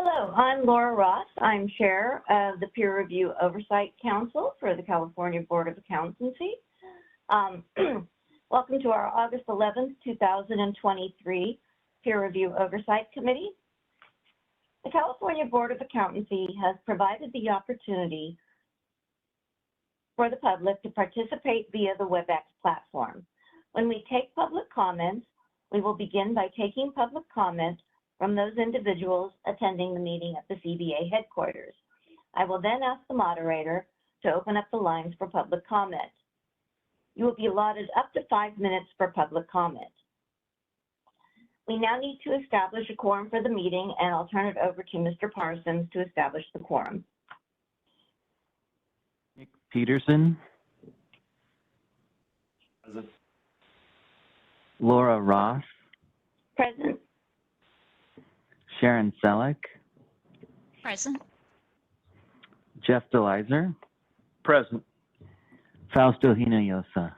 Hello, I'm Laura Ross. I'm Chair of the Peer Review Oversight Council for the California Board of Accountancy. Welcome to our August 11th, 2023 Peer Review Oversight Committee. The California Board of Accountancy has provided the opportunity for the public to participate via the WebEx platform. When we take public comments, we will begin by taking public comment from those individuals attending the meeting at the CBA headquarters. I will then ask the moderator to open up the lines for public comment. You will be allotted up to 5 minutes for public comment. We now need to establish a quorum for the meeting, and I'll turn it over to Mr. Parsons to establish the quorum. Nick Peterson. Present. Laura Ross. Present. Sharon Selleck. Present. Jeff DeLizer. Present. Fausto Hinojosa.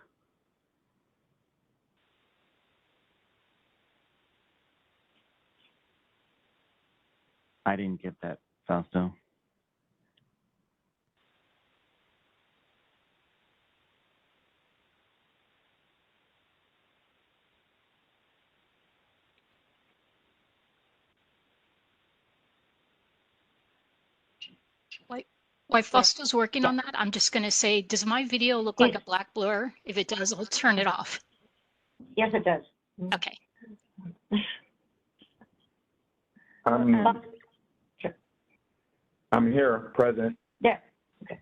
I didn't get that, Fausto. While Fausto's working on that, I'm just going to say, does my video look like a black blur? If it does, I'll turn it off. Yes, it does. Okay. I'm here, present. There. Okay.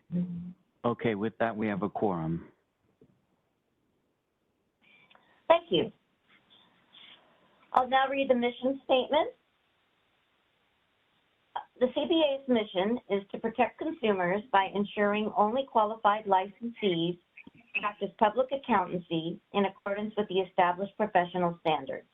Okay, with that, we have a quorum. Thank you. I'll now read the mission statement. The CBA's mission is to protect consumers by ensuring only qualified licensees practice public accountancy in accordance with the established professional standards.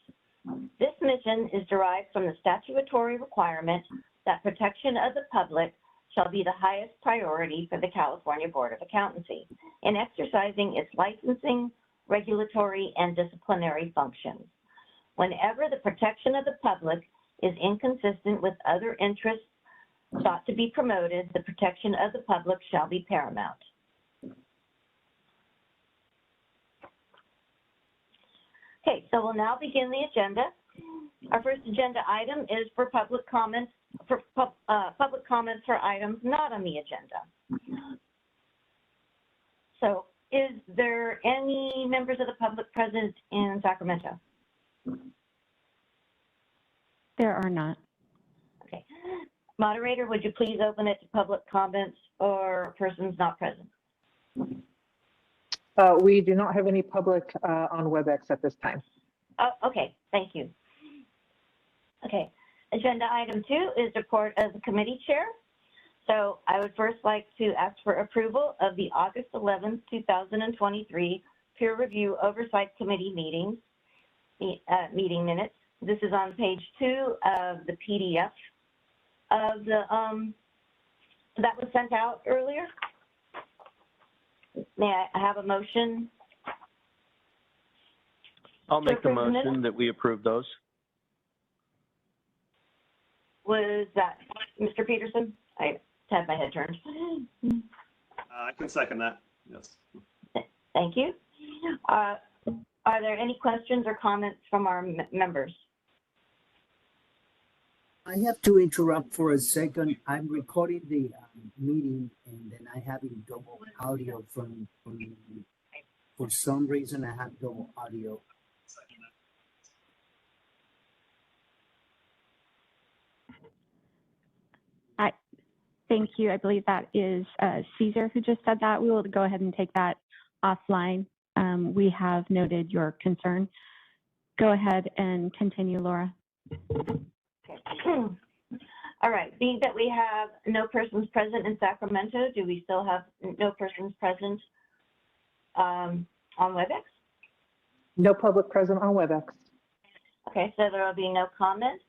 This mission is derived from the statutory requirement that protection of the public shall be the highest priority for the California Board of Accountancy in exercising its licensing, regulatory, and disciplinary functions. Whenever the protection of the public is inconsistent with other interests sought to be promoted, the protection of the public shall be paramount. Okay, so we'll now begin the agenda. Our first agenda item is for public comments for items not on the agenda. So, is there any members of the public present in Sacramento? There are not. Okay. Moderator, would you please open it to public comments or persons not present? We do not have any public on WebEx at this time. Oh, okay, thank you. Okay, agenda item 2 is report of the committee chair. So I would first like to ask for approval of the August 11th, 2023 Peer Review Oversight Committee meeting minutes. This is on page 2 of the PDF of the that was sent out earlier. May I have a motion? I'll make the motion that we approve those. Was that Mr. Peterson? I had my head turned. I can second that. Yes. Thank you. Are there any questions or comments from our members? I have to interrupt for a second. I'm recording the meeting and then I have double audio from for some reason I have double audio. Thank you. I believe that is Caesar who just said that. We will go ahead and take that offline. We have noted your concern. Go ahead and continue, Laura. Okay. All right. Being that we have no persons present in Sacramento, do we still have no persons present on WebEx? No public present on WebEx. Okay, so there will be no comment.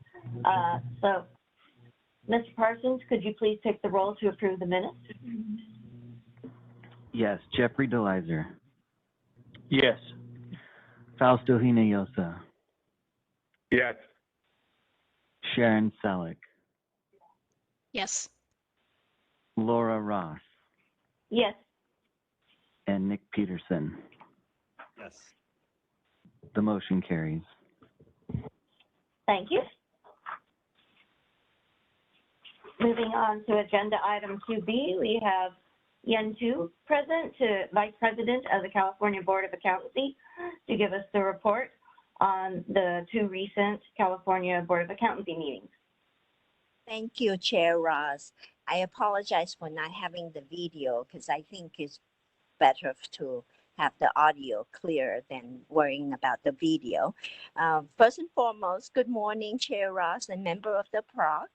So, Mr. Parsons, could you please take the roll to approve the minutes? Yes, Jeffrey DeLizer. Yes. Fausto Hinojosa. Yes. Sharon Selleck. Yes. Laura Ross, Yes. and Nick Peterson. Yes. The motion carries. Thank you. Moving on to agenda item 2B, we have Yen Tu present, Vice President of the California Board of Accountancy, to give us the report on the 2 recent California Board of Accountancy meetings. Thank you, Chair Ross. I apologize for not having the video because I think it's better to have the audio clear than worrying about the video. First and foremost, good morning, Chair Ross and member of the PROC.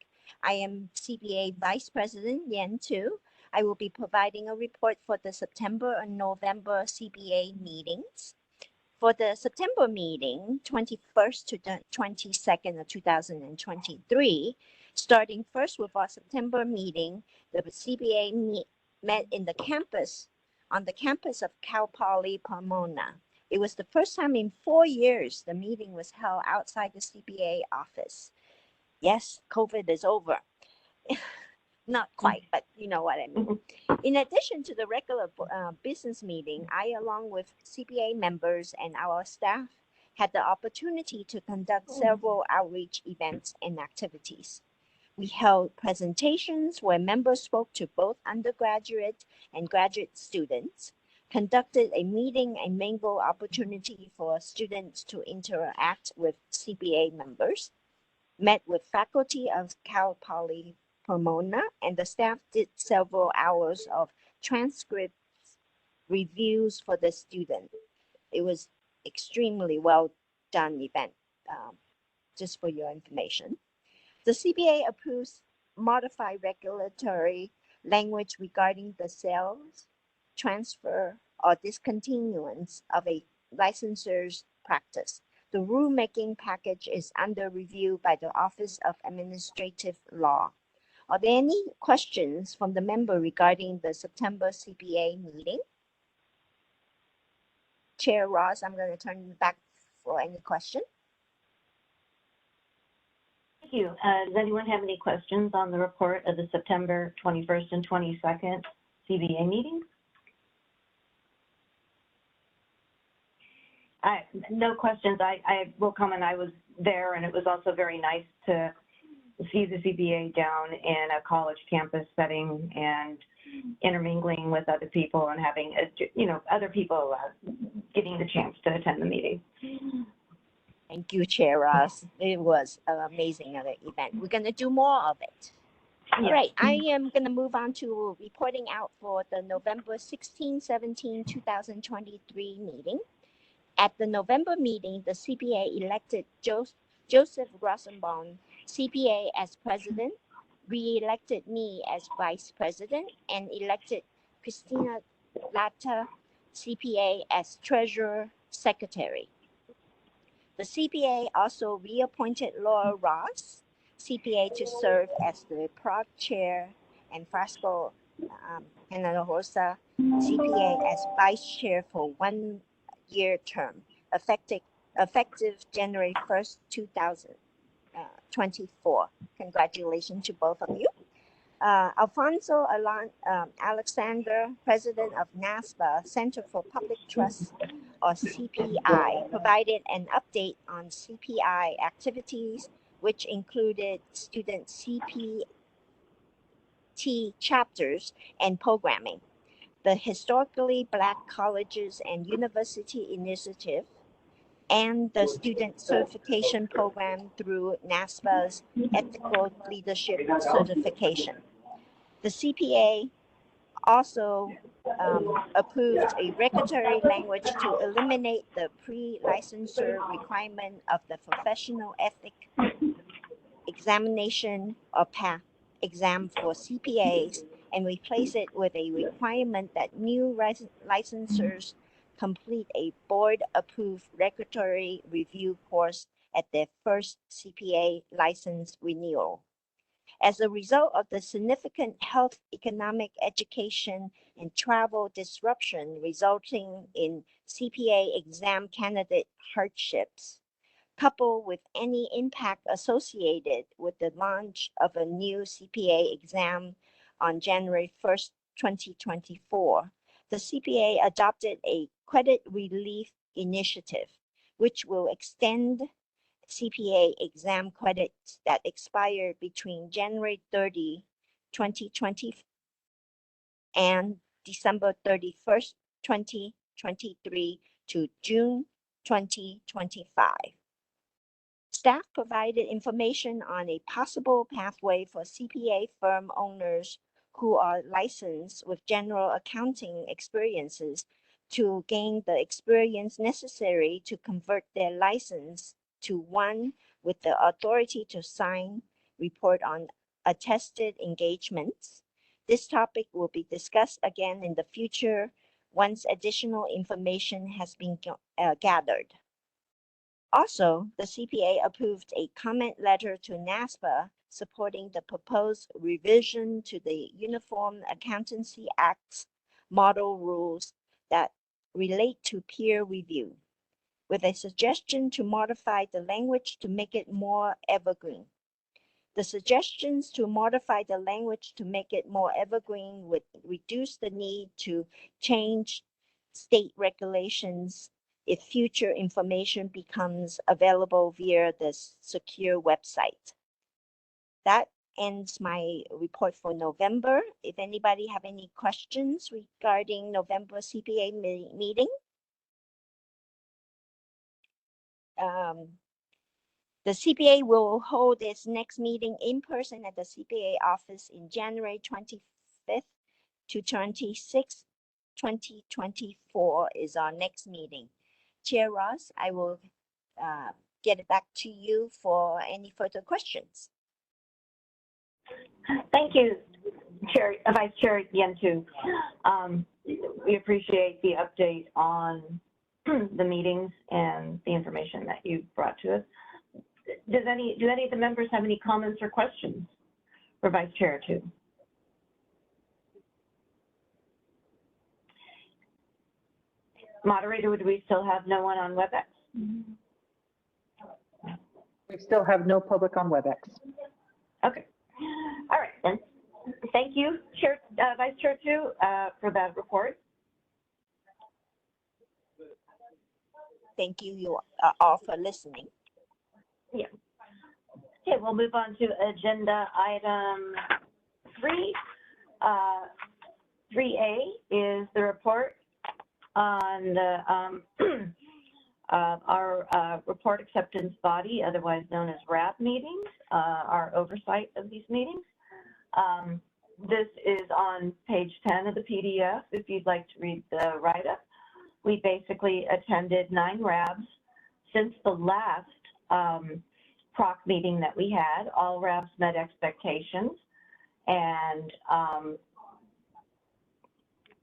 I am CBA Vice President Yen Tu. I will be providing a report for the September and November CBA meetings. For the September meeting, 21st to the 22nd of 2023, starting first with our September meeting, the CBA met in the campus, on the campus of Cal Poly Pomona. It was the first time in 4 years the meeting was held outside the CBA office. Yes, COVID is over. Not quite, but you know what I mean. In addition to the regular business meeting, I, along with CBA members and our staff, had the opportunity to conduct several outreach events and activities. We held presentations where members spoke to both undergraduate and graduate students, conducted a meeting and mingle opportunity for students to interact with CBA members, met with faculty of Cal Poly Pomona, and the staff did several hours of transcripts reviews for the student. It was extremely well done event, just for your information. The CBA approves modified regulatory language regarding the sales, transfer, or discontinuance of a licensor's practice. The rulemaking package is under review by the Office of Administrative Law. Are there any questions from the member regarding the September CBA meeting? Chair Ross, I'm going to turn you back for any question. Thank you. Does anyone have any questions on the report of the September 21st and 22nd CBA meetings? No questions. I will comment. I was there, and it was also very nice to see the CBA down in a college campus setting and intermingling with other people and having, other people getting the chance to attend the meeting. Thank you, Chair Ross. It was an amazing event. We're going to do more of it. Yeah. All right, I am going to move on to reporting out for the November 16, 17, 2023 meeting. At the November meeting, the CBA elected Joseph Rosenbaum, CPA, as president, re-elected me as vice president, and elected Christina Lata, CPA, as treasurer secretary. The CPA also reappointed Laura Ross, CPA, to serve as the PROC chair, and Frasco Hinojosa, CPA, as vice chair for 1 year term, effective January 1st, 2024. Congratulations to both of you. Alfonso Alexander, president of NASPA, Center for Public Trust, or CPI, provided an update on CPI activities, which included student CPT chapters and programming, the Historically Black Colleges and University Initiative, and the Student Certification Program through NASPA's Ethical Leadership Certification. The CPA also approved a regulatory language to eliminate the pre-licensure requirement of the professional ethic examination or PAth exam for CPAs and replace it with a requirement that new licensors complete a board-approved regulatory review course at their first CPA license renewal. As a result of the significant health, economic, education, and travel disruption resulting in CPA exam candidate hardships, coupled with any impact associated with the launch of a new CPA exam on January 1st, 2024, the CPA adopted a credit relief initiative, which will extend CPA exam credits that expire between January 30, 2020 and December 31st, 2023 to June 2025. Staff provided information on a possible pathway for CPA firm owners who are licensed with general accounting experiences to gain the experience necessary to convert their license to one with the authority to sign, report on attested engagements. This topic will be discussed again in the future once additional information has been gathered. Also, the CPA approved a comment letter to NASPA supporting the proposed revision to the Uniform Accountancy Act's model rules that relate to peer review, with a suggestion to modify the language to make it more evergreen. The suggestions to modify the language to make it more evergreen would reduce the need to change state regulations if future information becomes available via the secure website. That ends my report for November. If anybody have any questions regarding November CPA meeting, the CPA will hold its next meeting in person at the CPA office in January 25th to 26th, 2024 is our next meeting. Chair Ross, I will get it back to you for any further questions. Thank you, Vice Chair Yentu. We appreciate the update on the meetings and the information that you brought to us. Do any of the members have any comments or questions for Vice Chair too? Moderator, would we still have no one on WebEx? We still have no public on WebEx. Okay. All right, then. Thank you, Vice Chair Tu, for that report. Thank you all for listening. Yeah. Okay, we'll move on to agenda item 3. 3A is the report on the our report acceptance body, otherwise known as RAB meetings, our oversight of these meetings. This is on page 10 of the PDF, if you'd like to read the write-up. We basically attended 9 RABs since the last PROC meeting that we had. All RABs met expectations, and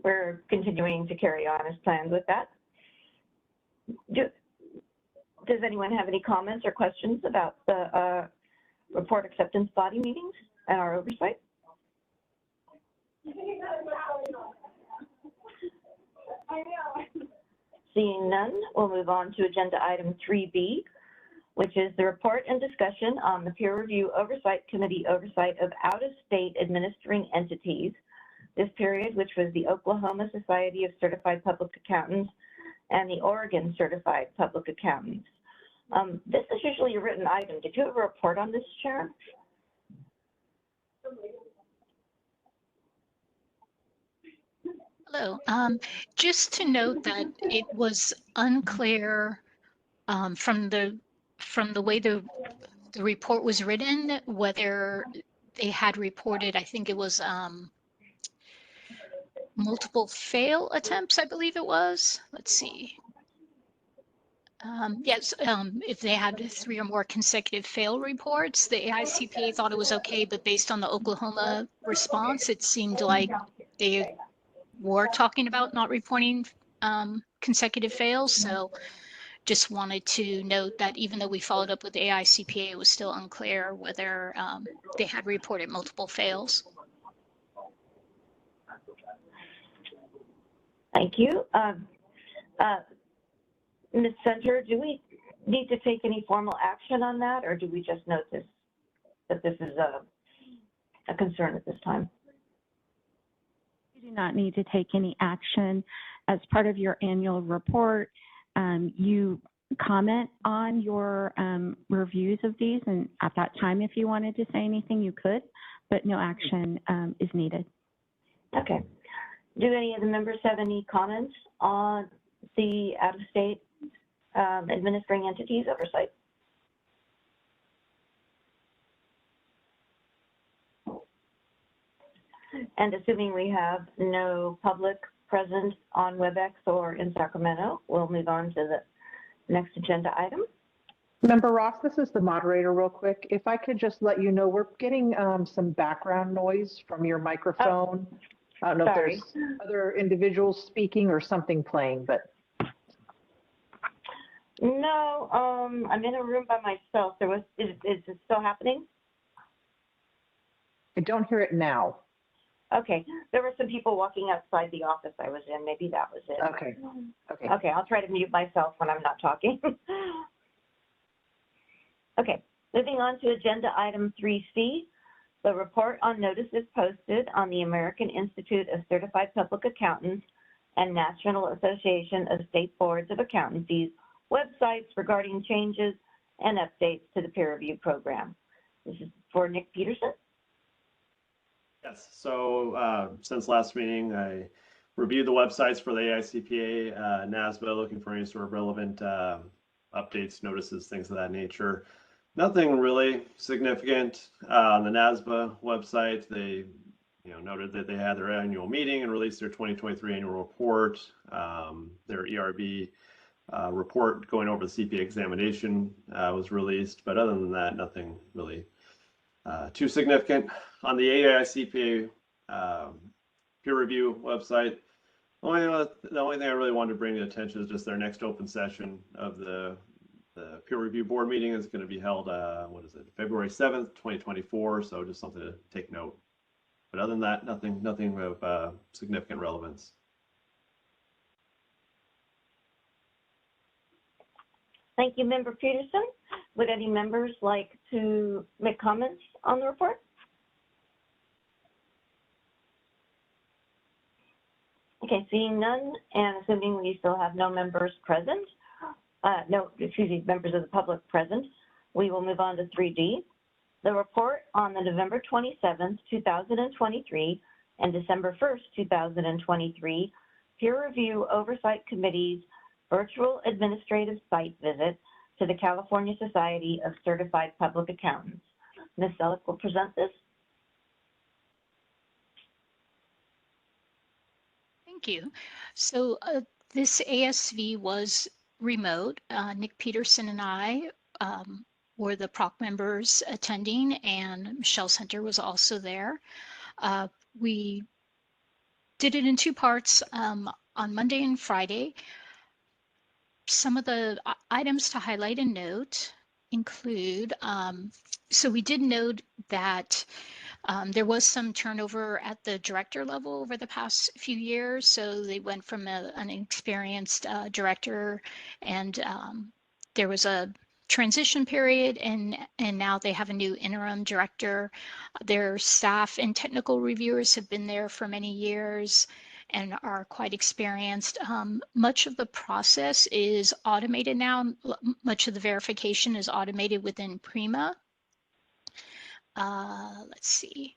we're continuing to carry on as planned with that. Does anyone have any comments or questions about the report acceptance body meetings and our oversight? Seeing none, we'll move on to agenda item 3B, which is the report and discussion on the peer review oversight committee oversight of out-of-state administering entities. This period, which was the Oklahoma Society of Certified Public Accountants and the Oregon Certified Public Accountants. This is usually a written item. Did you have a report on this, Sharon? Hello. Just to note that it was unclear from the way the report was written whether they had reported, I think it was multiple fail attempts, I believe it was. Let's see. Yes, if they had 3 or more consecutive fail reports, the AICPA thought it was okay, but based on the Oklahoma response, it seemed like they were talking about not reporting consecutive fails. So just wanted to note that even though we followed up with the AICPA, it was still unclear whether they had reported multiple fails. Thank you. Ms. Center, do need to take any formal action on that, or do we just note this, that this is a concern at this time? You do not need to take any action. As part of your annual report, you comment on your reviews of these, and at that time, if you wanted to say anything, you could, but no action is needed. Okay. Do any of the members have any comments on the out-of-state administering entities oversight? And assuming we have no public present on WebEx or in Sacramento, we'll move on to the next agenda item. Member Ross, this is the moderator real quick. If I could just let you know, we're getting some background noise from your microphone. I don't know if there's other individuals speaking or something playing, but. No, I'm in a room by myself. Is it still happening? I don't hear it now. Okay, there were some people walking outside the office I was in. Maybe that was it. Okay. Okay. Okay, I'll try to mute myself when I'm not talking. Okay, moving on to agenda item 3C, the report on notices posted on the American Institute of Certified Public Accountants and National Association of State Boards of Accountancy's websites regarding changes and updates to the peer review program. This is for Nick Peterson. Yes, so since last meeting, I reviewed the websites for the AICPA, NASBA, looking for any sort of relevant updates, notices, things of that nature. Nothing really significant. On the NASBA website, they noted that they had their annual meeting and released their 2023 annual report. Their ERB report going over the CPA examination was released, but other than that, nothing really too significant. On the AICPA peer review website, the only thing I really wanted to bring to attention is just their next open session of the peer review board meeting is going to be held, February 7th, 2024. So just something to take note. But other than that, nothing of significant relevance. Thank you, Member Peterson. Would any members like to make comments on the report? Okay, seeing none and assuming we still have no members present, members of the public present, we will move on to 3D. The report on the November 27th, 2023 and December 1st, 2023 Peer Review Oversight Committee's virtual administrative site visit to the California Society of Certified Public Accountants. Ms. Selleck will present this. Thank you. So this ASV was remote. Nick Peterson and I were the PROC members attending, and Michelle Center was also there. We did it in two parts on Monday and Friday. Some of the items to highlight and note include, so we did note that there was some turnover at the director level over the past few years. So they went from an experienced director, and there was a transition period, and now they have a new interim director. Their staff and technical reviewers have been there for many years and are quite experienced. Much of the process is automated now. Much of the verification is automated within Prima. Let's see.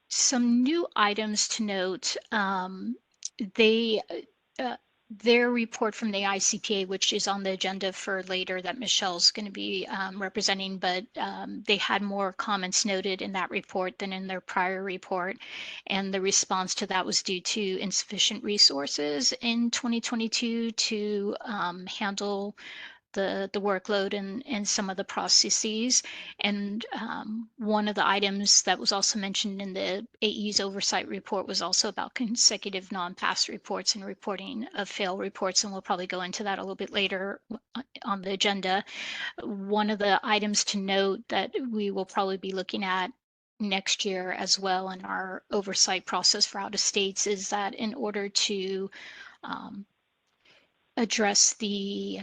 Some new items to note. Their report from the ICPA, which is on the agenda for later that Michelle's going to be representing, but they had more comments noted in that report than in their prior report. And the response to that was due to insufficient resources in 2022 to handle the workload and some of the processes. And one of the items that was also mentioned in the AE's oversight report was also about consecutive non-pass reports and reporting of fail reports. And we'll probably go into that a little bit later on the agenda. One of the items to note that we will probably be looking at next year as well in our oversight process for out of states is that in order to address the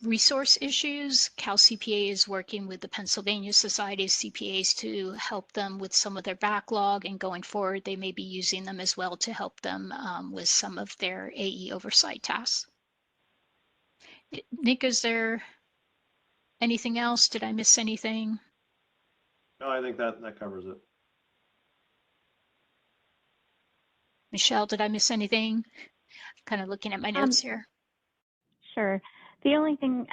resource issues. Cal CPA is working with the Pennsylvania Society of CPAs to help them with some of their backlog, and going forward, they may be using them as well to help them with some of their AE oversight tasks. Nick, is there anything else? Did I miss anything? No, I think that covers it. Michelle, did I miss anything? Kind of looking at my notes here. Sure. The only thing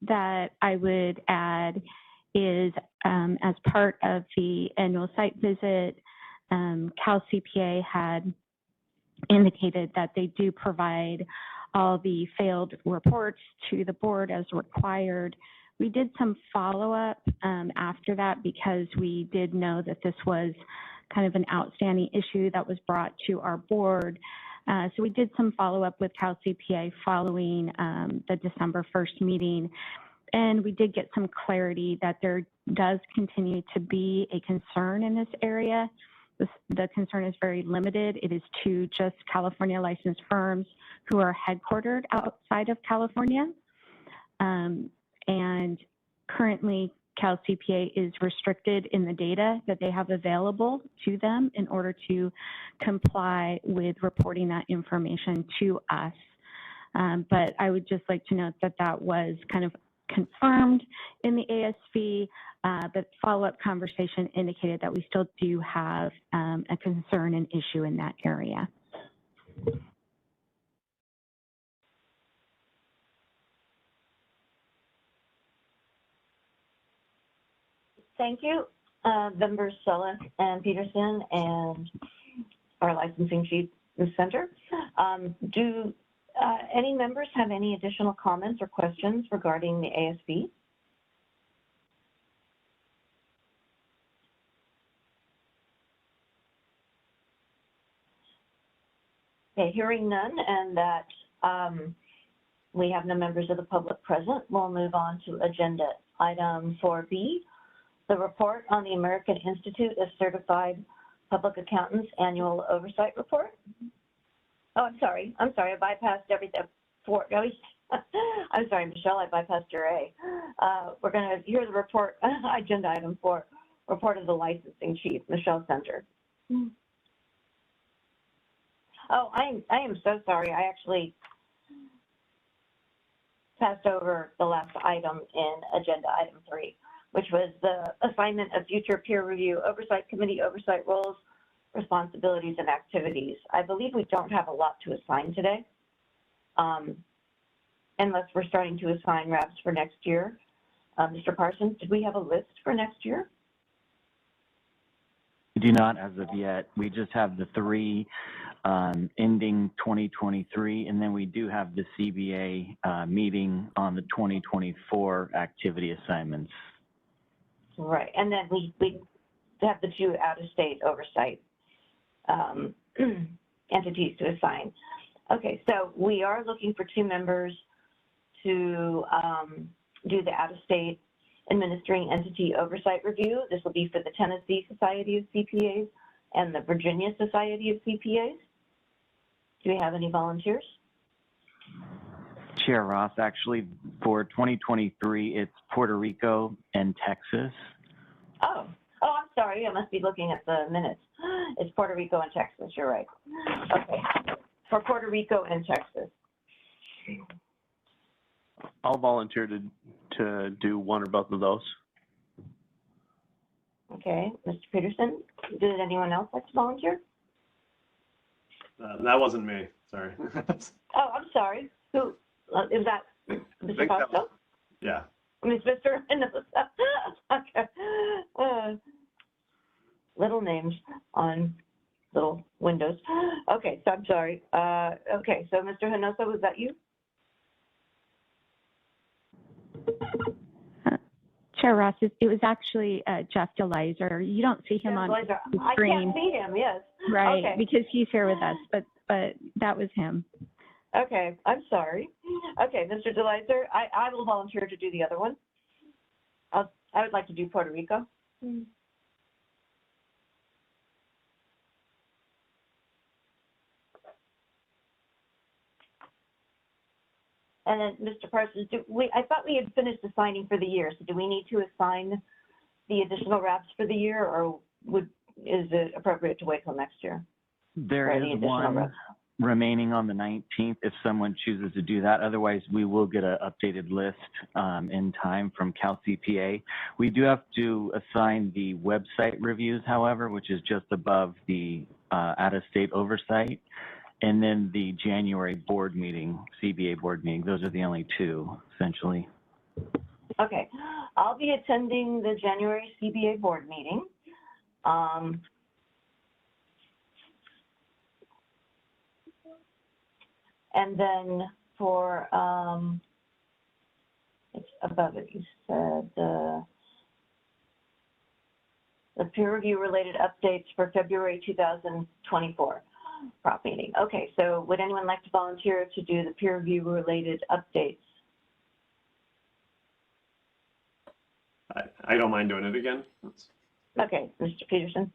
that I would add is as part of the annual site visit, Cal CPA had indicated that they do provide all the failed reports to the board as required. We did some follow-up after that because we did know that this was kind of an outstanding issue that was brought to our board. So we did some follow-up with Cal CPA following the December 1st meeting, and we did get some clarity that there does continue to be a concern in this area. The concern is very limited. It is to just California licensed firms who are headquartered outside of California. And currently, Cal CPA is restricted in the data that they have available to them in order to comply with reporting that information to us. But I would just like to note that that was kind of confirmed in the ASV, but follow-up conversation indicated that we still do have a concern and issue in that area. Thank you, members Sullivan and Peterson and our licensing chief center. Do any members have any additional comments or questions regarding the ASV? Okay, hearing none, and that we have no members of the public present, we'll move on to agenda item 4B, the report on the American Institute of Certified Public Accountants Annual Oversight Report. Oh, I'm sorry, I bypassed everything. I'm sorry, Michelle, I bypassed your A. We're going to hear the report, agenda item 4, report of the licensing chief, Michelle Center. Oh, I am so sorry. I actually passed over the last item in agenda item 3, which was the assignment of future peer review oversight committee oversight roles, responsibilities, and activities. I believe we don't have a lot to assign today, unless we're starting to assign reps for next year. Mr. Parsons, did we have a list for next year? We do not as of yet. We just have the 3 ending 2023, and then we do have the CBA meeting on the 2024 activity assignments. Right, and then we have the 2 out-of-state oversight entities to assign. Okay, so we are looking for 2 members to do the out-of-state administering entity oversight review. This will be for the Tennessee Society of CPAs and the Virginia Society of CPAs. Do we have any volunteers? Chair Ross, actually for 2023, it's Puerto Rico and Texas. Oh, I'm sorry. I must be looking at the minutes. It's Puerto Rico and Texas. You're right. Okay, for Puerto Rico and Texas. I'll volunteer to do one or both of those. Okay, Mr. Peterson, did anyone else like to volunteer? That wasn't me, sorry. Oh, I'm sorry. Who, is that Mr. Costa? Yeah. I mean, Mr. Okay. Little names on little windows. Okay, so I'm sorry. Okay, so Mr. Hinosa, was that you? Chair Ross, it was actually Jeff Delizer. You don't see him on the screen. I can't see him, yes. Right, okay. because he's here with us, but that was him. Okay, I'm sorry. Okay, Mr. Delizer, I will volunteer to do the other one. I would like to do Puerto Rico. And then, Mr. Parsons, I thought we had finished assigning for the year, so do we need to assign the additional reps for the year, or is it appropriate to wait till next year? There for any is additional one reps? remaining on the 19th if someone chooses to do that. Otherwise, we will get an updated list in time from Cal CPA. We do have to assign the website reviews, however, which is just above the out-of-state oversight. And then the January board meeting, CBA board meeting. Those are the only two, essentially. Okay, I'll be attending the January CBA board meeting. And then for, it's above it, you said, the peer review related updates for February 2024 PROC meeting. Okay, so would anyone like to volunteer to do the peer review related updates? I don't mind doing it again. Okay, Mr. Peterson.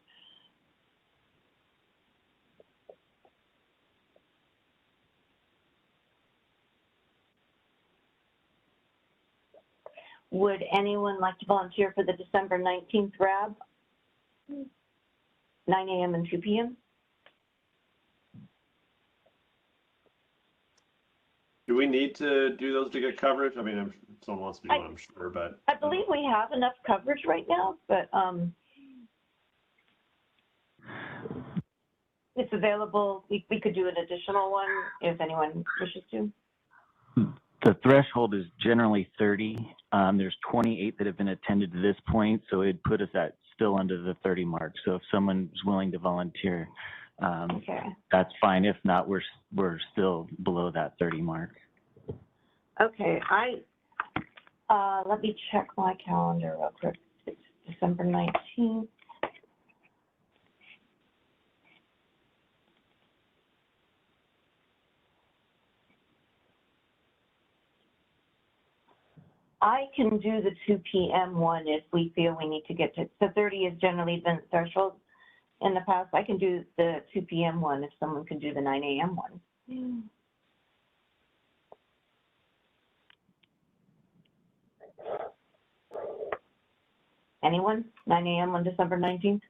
Would anyone like to volunteer for the December 19th RAB? 9 a.m. and 2 p.m.? Do we need to do those to get coverage? I mean, if someone wants to do one, I'm sure, but. I believe we have enough coverage right now, but it's available. We could do an additional one if anyone wishes to. The threshold is generally 30. There's 28 that have been attended to this point, so it'd put us at still under the 30 mark. So if someone's willing to volunteer, Okay. that's fine. If not, we're still below that 30 mark. Okay, let me check my calendar real quick. It's December 19th. I can do the 2 p.m. one if we feel we need to get to, so 30 has generally been threshold in the past. I can do the 2 p.m. one if someone can do the 9 a.m. one. Anyone? 9 a.m. on December 19th?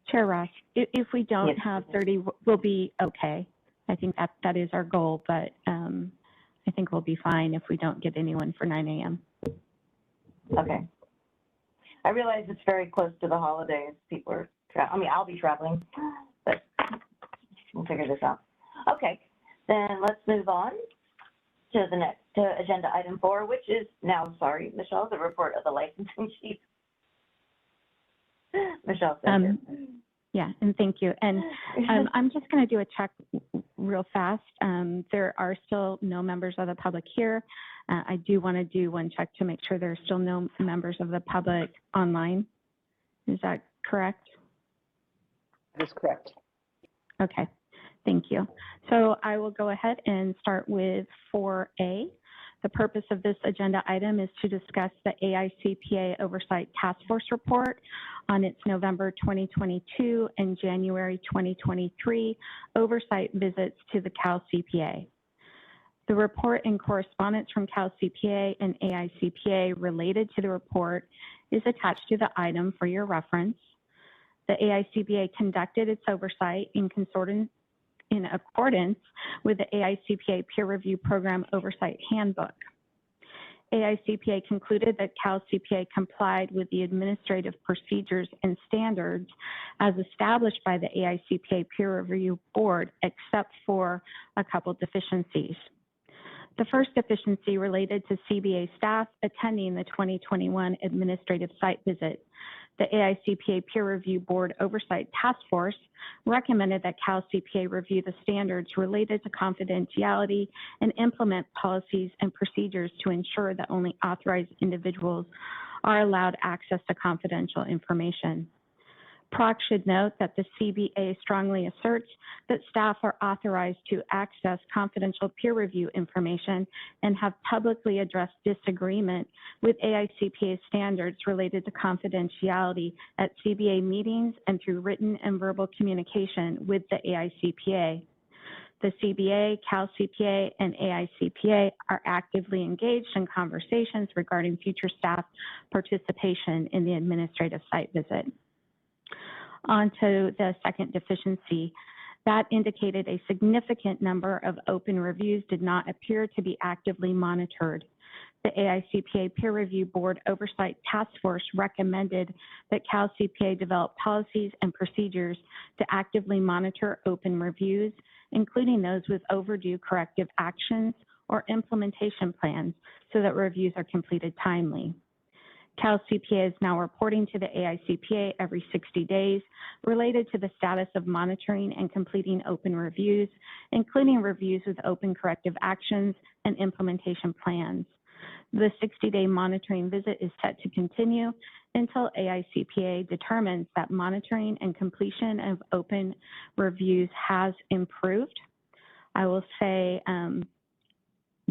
Chair Ross, if we don't Yes. have 30, we'll be okay. I think that is our goal, but I think we'll be fine if we don't get anyone for 9 a.m. Okay. I realize it's very close to the holidays. People are, I'll be traveling, but we'll figure this out. Okay, then let's move on to the next agenda item 4, which is now, sorry, Michelle, the report of the licensing chief. Michelle, thank you. Yeah, and thank you. And I'm just going to do a check real fast. There are still no members of the public here. I do want to do one check to make sure there are still no members of the public online. Is that correct? That is correct. Okay, thank you. So I will go ahead and start with 4A. The purpose of this agenda item is to discuss the AICPA Oversight Task Force report on its November 2022 and January 2023 oversight visits to the Cal CPA. The report and correspondence from Cal CPA and AICPA related to the report is attached to the item for your reference. The AICPA conducted its oversight in accordance with the AICPA Peer Review Program Oversight Handbook. AICPA concluded that Cal CPA complied with the administrative procedures and standards as established by the AICPA Peer Review Board, except for a couple deficiencies. The first deficiency related to CBA staff attending the 2021 administrative site visit. The AICPA Peer Review Board Oversight Task Force recommended that Cal CPA review the standards related to confidentiality and implement policies and procedures to ensure that only authorized individuals are allowed access to confidential information. PROC should note that the CBA strongly asserts that staff are authorized to access confidential peer review information and have publicly addressed disagreement with AICPA standards related to confidentiality at CBA meetings and through written and verbal communication with the AICPA. The CBA, CalCPA, and AICPA are actively engaged in conversations regarding future staff participation in the administrative site visit. On to the second deficiency. That indicated a significant number of open reviews did not appear to be actively monitored. The AICPA Peer Review Board Oversight Task Force recommended that CalCPA develop policies and procedures to actively monitor open reviews, including those with overdue corrective actions or implementation plans, so that reviews are completed timely. CalCPA is now reporting to the AICPA every 60 days related to the status of monitoring and completing open reviews, including reviews with open corrective actions and implementation plans. The 60-day monitoring visit is set to continue until AICPA determines that monitoring and completion of open reviews has improved. I will say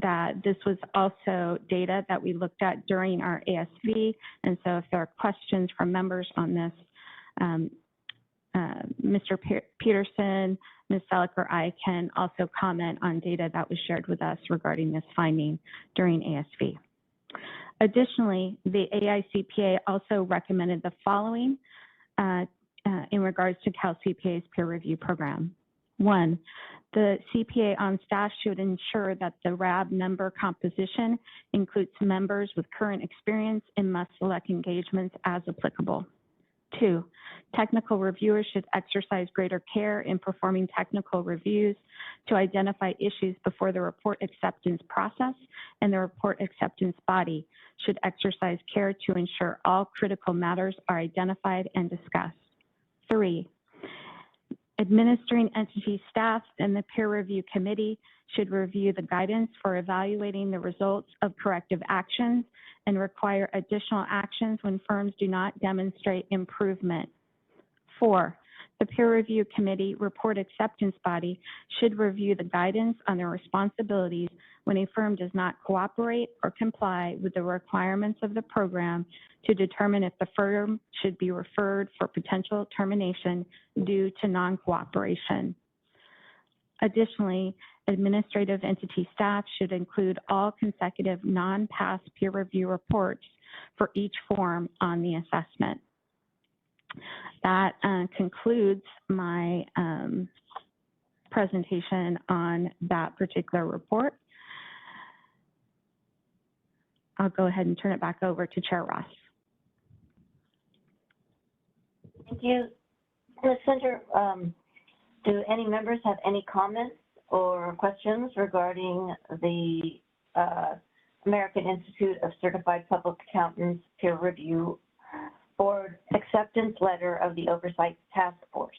that this was also data that we looked at during our ASV, and so if there are questions from members on this, Mr. Peterson, Ms. Selleck, or I can also comment on data that was shared with us regarding this finding during ASV. Additionally, the AICPA also recommended the following in regards to CalCPA's peer review program. 1, the CPA on staff should ensure that the RAB member composition includes members with current experience and must select engagements as applicable. 2, technical reviewers should exercise greater care in performing technical reviews to identify issues before the report acceptance process, and the report acceptance body should exercise care to ensure all critical matters are identified and discussed. 3, administering entity staff and the peer review committee should review the guidance for evaluating the results of corrective actions and require additional actions when firms do not demonstrate improvement. 4, the peer review committee report acceptance body should review the guidance on their responsibilities when a firm does not cooperate or comply with the requirements of the program to determine if the firm should be referred for potential termination due to non-cooperation. Additionally, administrative entity staff should include all consecutive non-pass peer review reports for each form on the assessment. That concludes my presentation on that particular report. I'll go ahead and turn it back over to Chair Ross. Thank you. Ms. Center, do any members have any comments or questions regarding the American Institute of Certified Public Accountants Peer Review Board Acceptance Letter of the Oversight Task Force?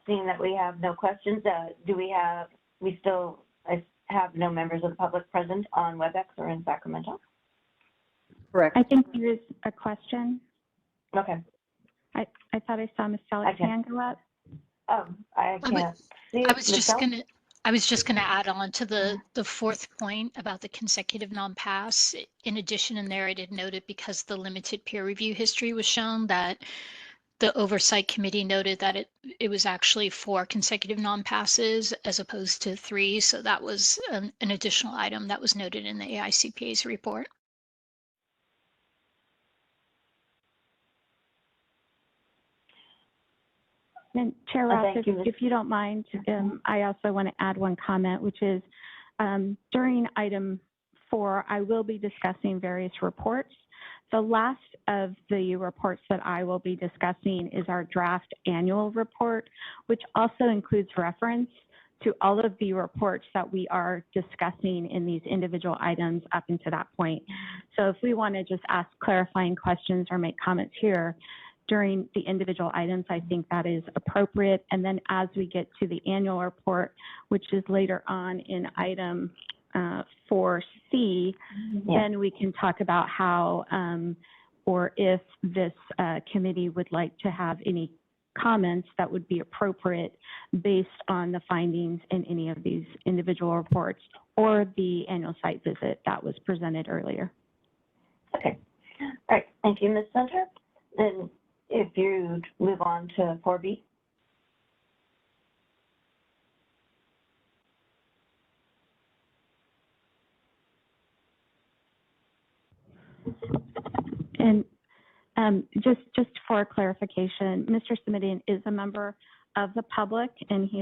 Seeing that we have no questions, we still have no members of the public present on WebEx or in Sacramento? Correct. I think there is a question. Okay. I thought I saw Ms. Selleck's hand go up. Oh, I can't see it. I was just gonna add on to the fourth point about the consecutive non-pass. In addition, in there, I did note it because the limited peer review history was shown that the oversight committee noted that it was actually 4 consecutive non-passes as opposed to 3. So that was an additional item that was noted in the AICPA's report. And Chair Ross, if you don't mind, I also want to add one comment, which is during item 4, I will be discussing various reports. The last of the reports that I will be discussing is our draft annual report, which also includes reference to all of the reports that we are discussing in these individual items up until that point. So if we want to just ask clarifying questions or make comments here during the individual items, I think that is appropriate. And then as we get to the annual report, which is later on in item 4C, then we can talk about how or if this committee would like to have any comments that would be appropriate based on the findings in any of these individual reports or the annual site visit that was presented earlier. Okay. All right. Thank you, Ms. Center. Then if you'd move on to 4B. And just for clarification, Mr. Simitian is a member of the public, and he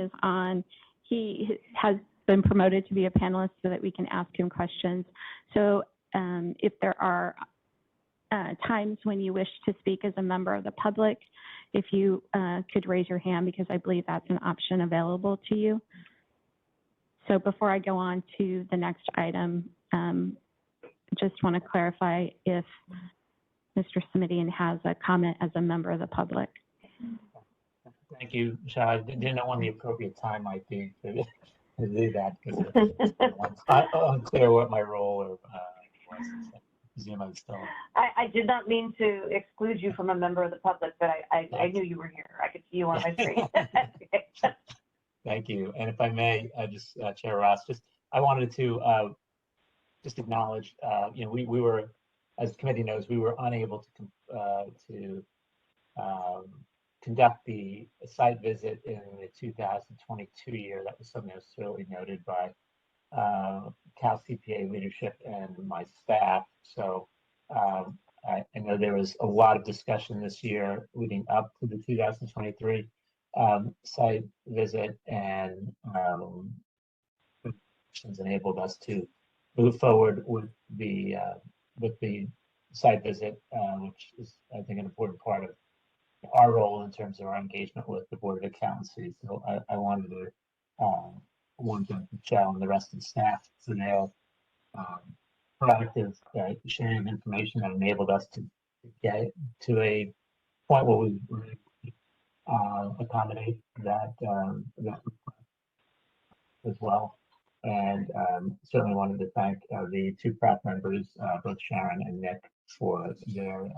has been promoted to be a panelist so that we can ask him questions. So if there are times when you wish to speak as a member of the public, if you could raise your hand, because I believe that's an option available to you. So before I go on to the next item, just want to clarify if Mr. Simitian has a comment as a member of the public. Thank you, Michelle. I didn't know when the appropriate time might be to do that because it's unclear what my role or was. So I presume I'm still. I did not mean to exclude you from a member of the public, but I knew you were here. I could see you on my screen. Thank you. And if I may, Chair Ross, I wanted to just acknowledge, we were, as the committee knows, we were unable to conduct the site visit in the 2022 year. That was something that was thoroughly noted by Cal CPA leadership and my staff. So I know there was a lot of discussion this year leading up to the 2023 site visit, and enabled us to move forward with the site visit, which is, I think, an important part of our role in terms of our engagement with the Board of Accountancy. So I wanted to thank Michelle and the rest of the staff for their proactive sharing of information that enabled us to get to a point where we were able to accommodate that request as well. And certainly wanted to thank the two PROC members, both Sharon and Nick, for their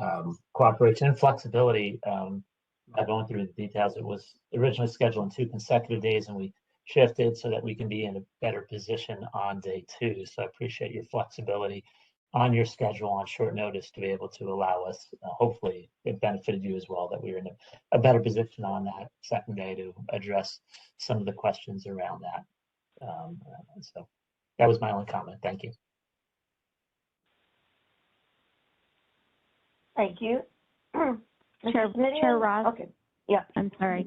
cooperation and flexibility. Not going through the details, it was originally scheduled in 2 consecutive days, and we shifted so that we can be in a better position on day 2. So I appreciate your flexibility on your schedule on short notice to be able to allow us, hopefully it benefited you as well, that we were in a better position on that second day to address some of the questions around that. So that was my only comment. Thank you. Thank you. Chair Ross. Okay. Yeah. I'm sorry.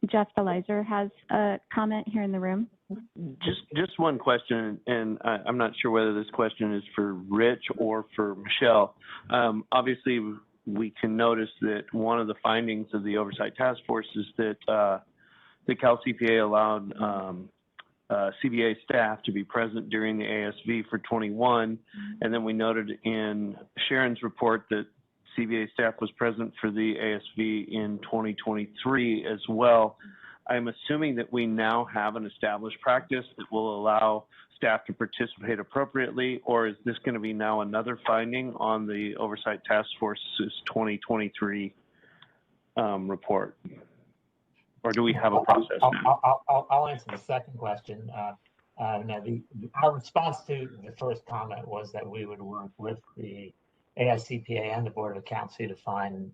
Jeff Elizer has a comment here in the room. Just one question, and I'm not sure whether this question is for Rich or for Michelle. Obviously, we can notice that one of the findings of the Oversight Task Force is that the Cal CPA allowed CBA staff to be present during the ASV for 21, and then we noted in Sharon's report that CBA staff was present for the ASV in 2023 as well. I'm assuming that we now have an established practice that will allow staff to participate appropriately, or is this going to be now another finding on the Oversight Task Force's 2023 report? Or do we have a process now? I'll answer the second question. Now, our response to the first comment was that we would work with the AICPA and the Board of Accountancy to find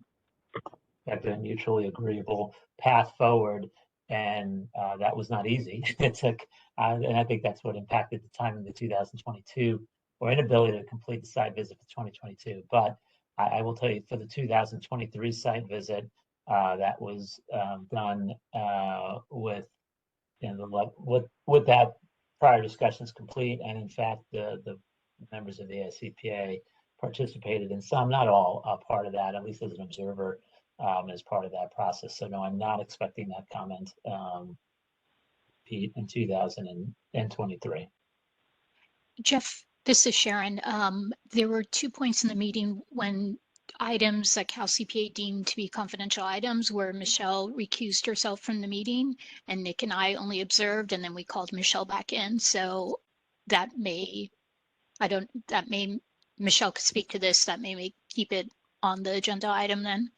a mutually agreeable path forward, and that was not easy. It took, and I think that's what impacted the time in the 2022 or inability to complete the site visit for 2022. But I will tell you, for the 2023 site visit, that was done with, with that prior discussions complete, and in fact, the members of the AICPA participated in some, not all, part of that, at least as an observer, as part of that process. So no, I'm not expecting that comment, Pete, in 2023. Jeff, this is Sharon. There were 2 points in the meeting when items that Cal CPA deemed to be confidential items where Michelle recused herself from the meeting, and Nick and I only observed, and then we called Michelle back in. So that may, Michelle could speak to this, that may keep it on the agenda item then.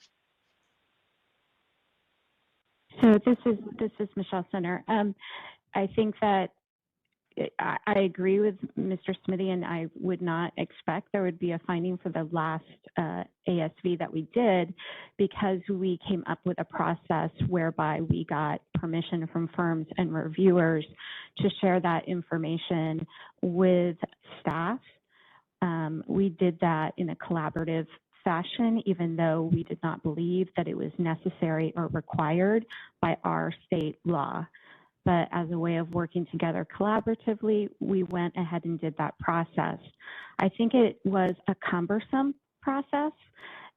So this is Michelle Center. I think that I agree with Mr. Smithy, and I would not expect there would be a finding for the last ASV that we did, because we came up with a process whereby we got permission from firms and reviewers to share that information with staff. We did that in a collaborative fashion, even though we did not believe that it was necessary or required by our state law. But as a way of working together collaboratively, we went ahead and did that process. I think it was a cumbersome process,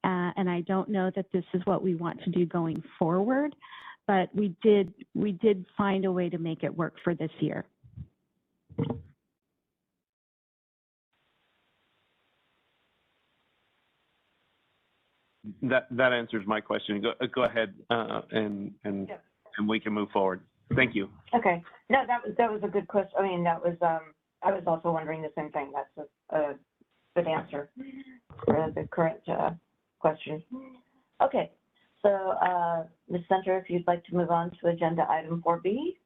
and I don't know that this is what we want to do going forward, but we did find a way to make it work for this year. That answers my question. Go ahead, and we can move forward. Thank you. Okay. No, that was a good question. I mean, that was, I was also wondering the same thing. That's a good answer for the current question. Okay. So, Ms. Center, if you'd like to move on to agenda item 4B.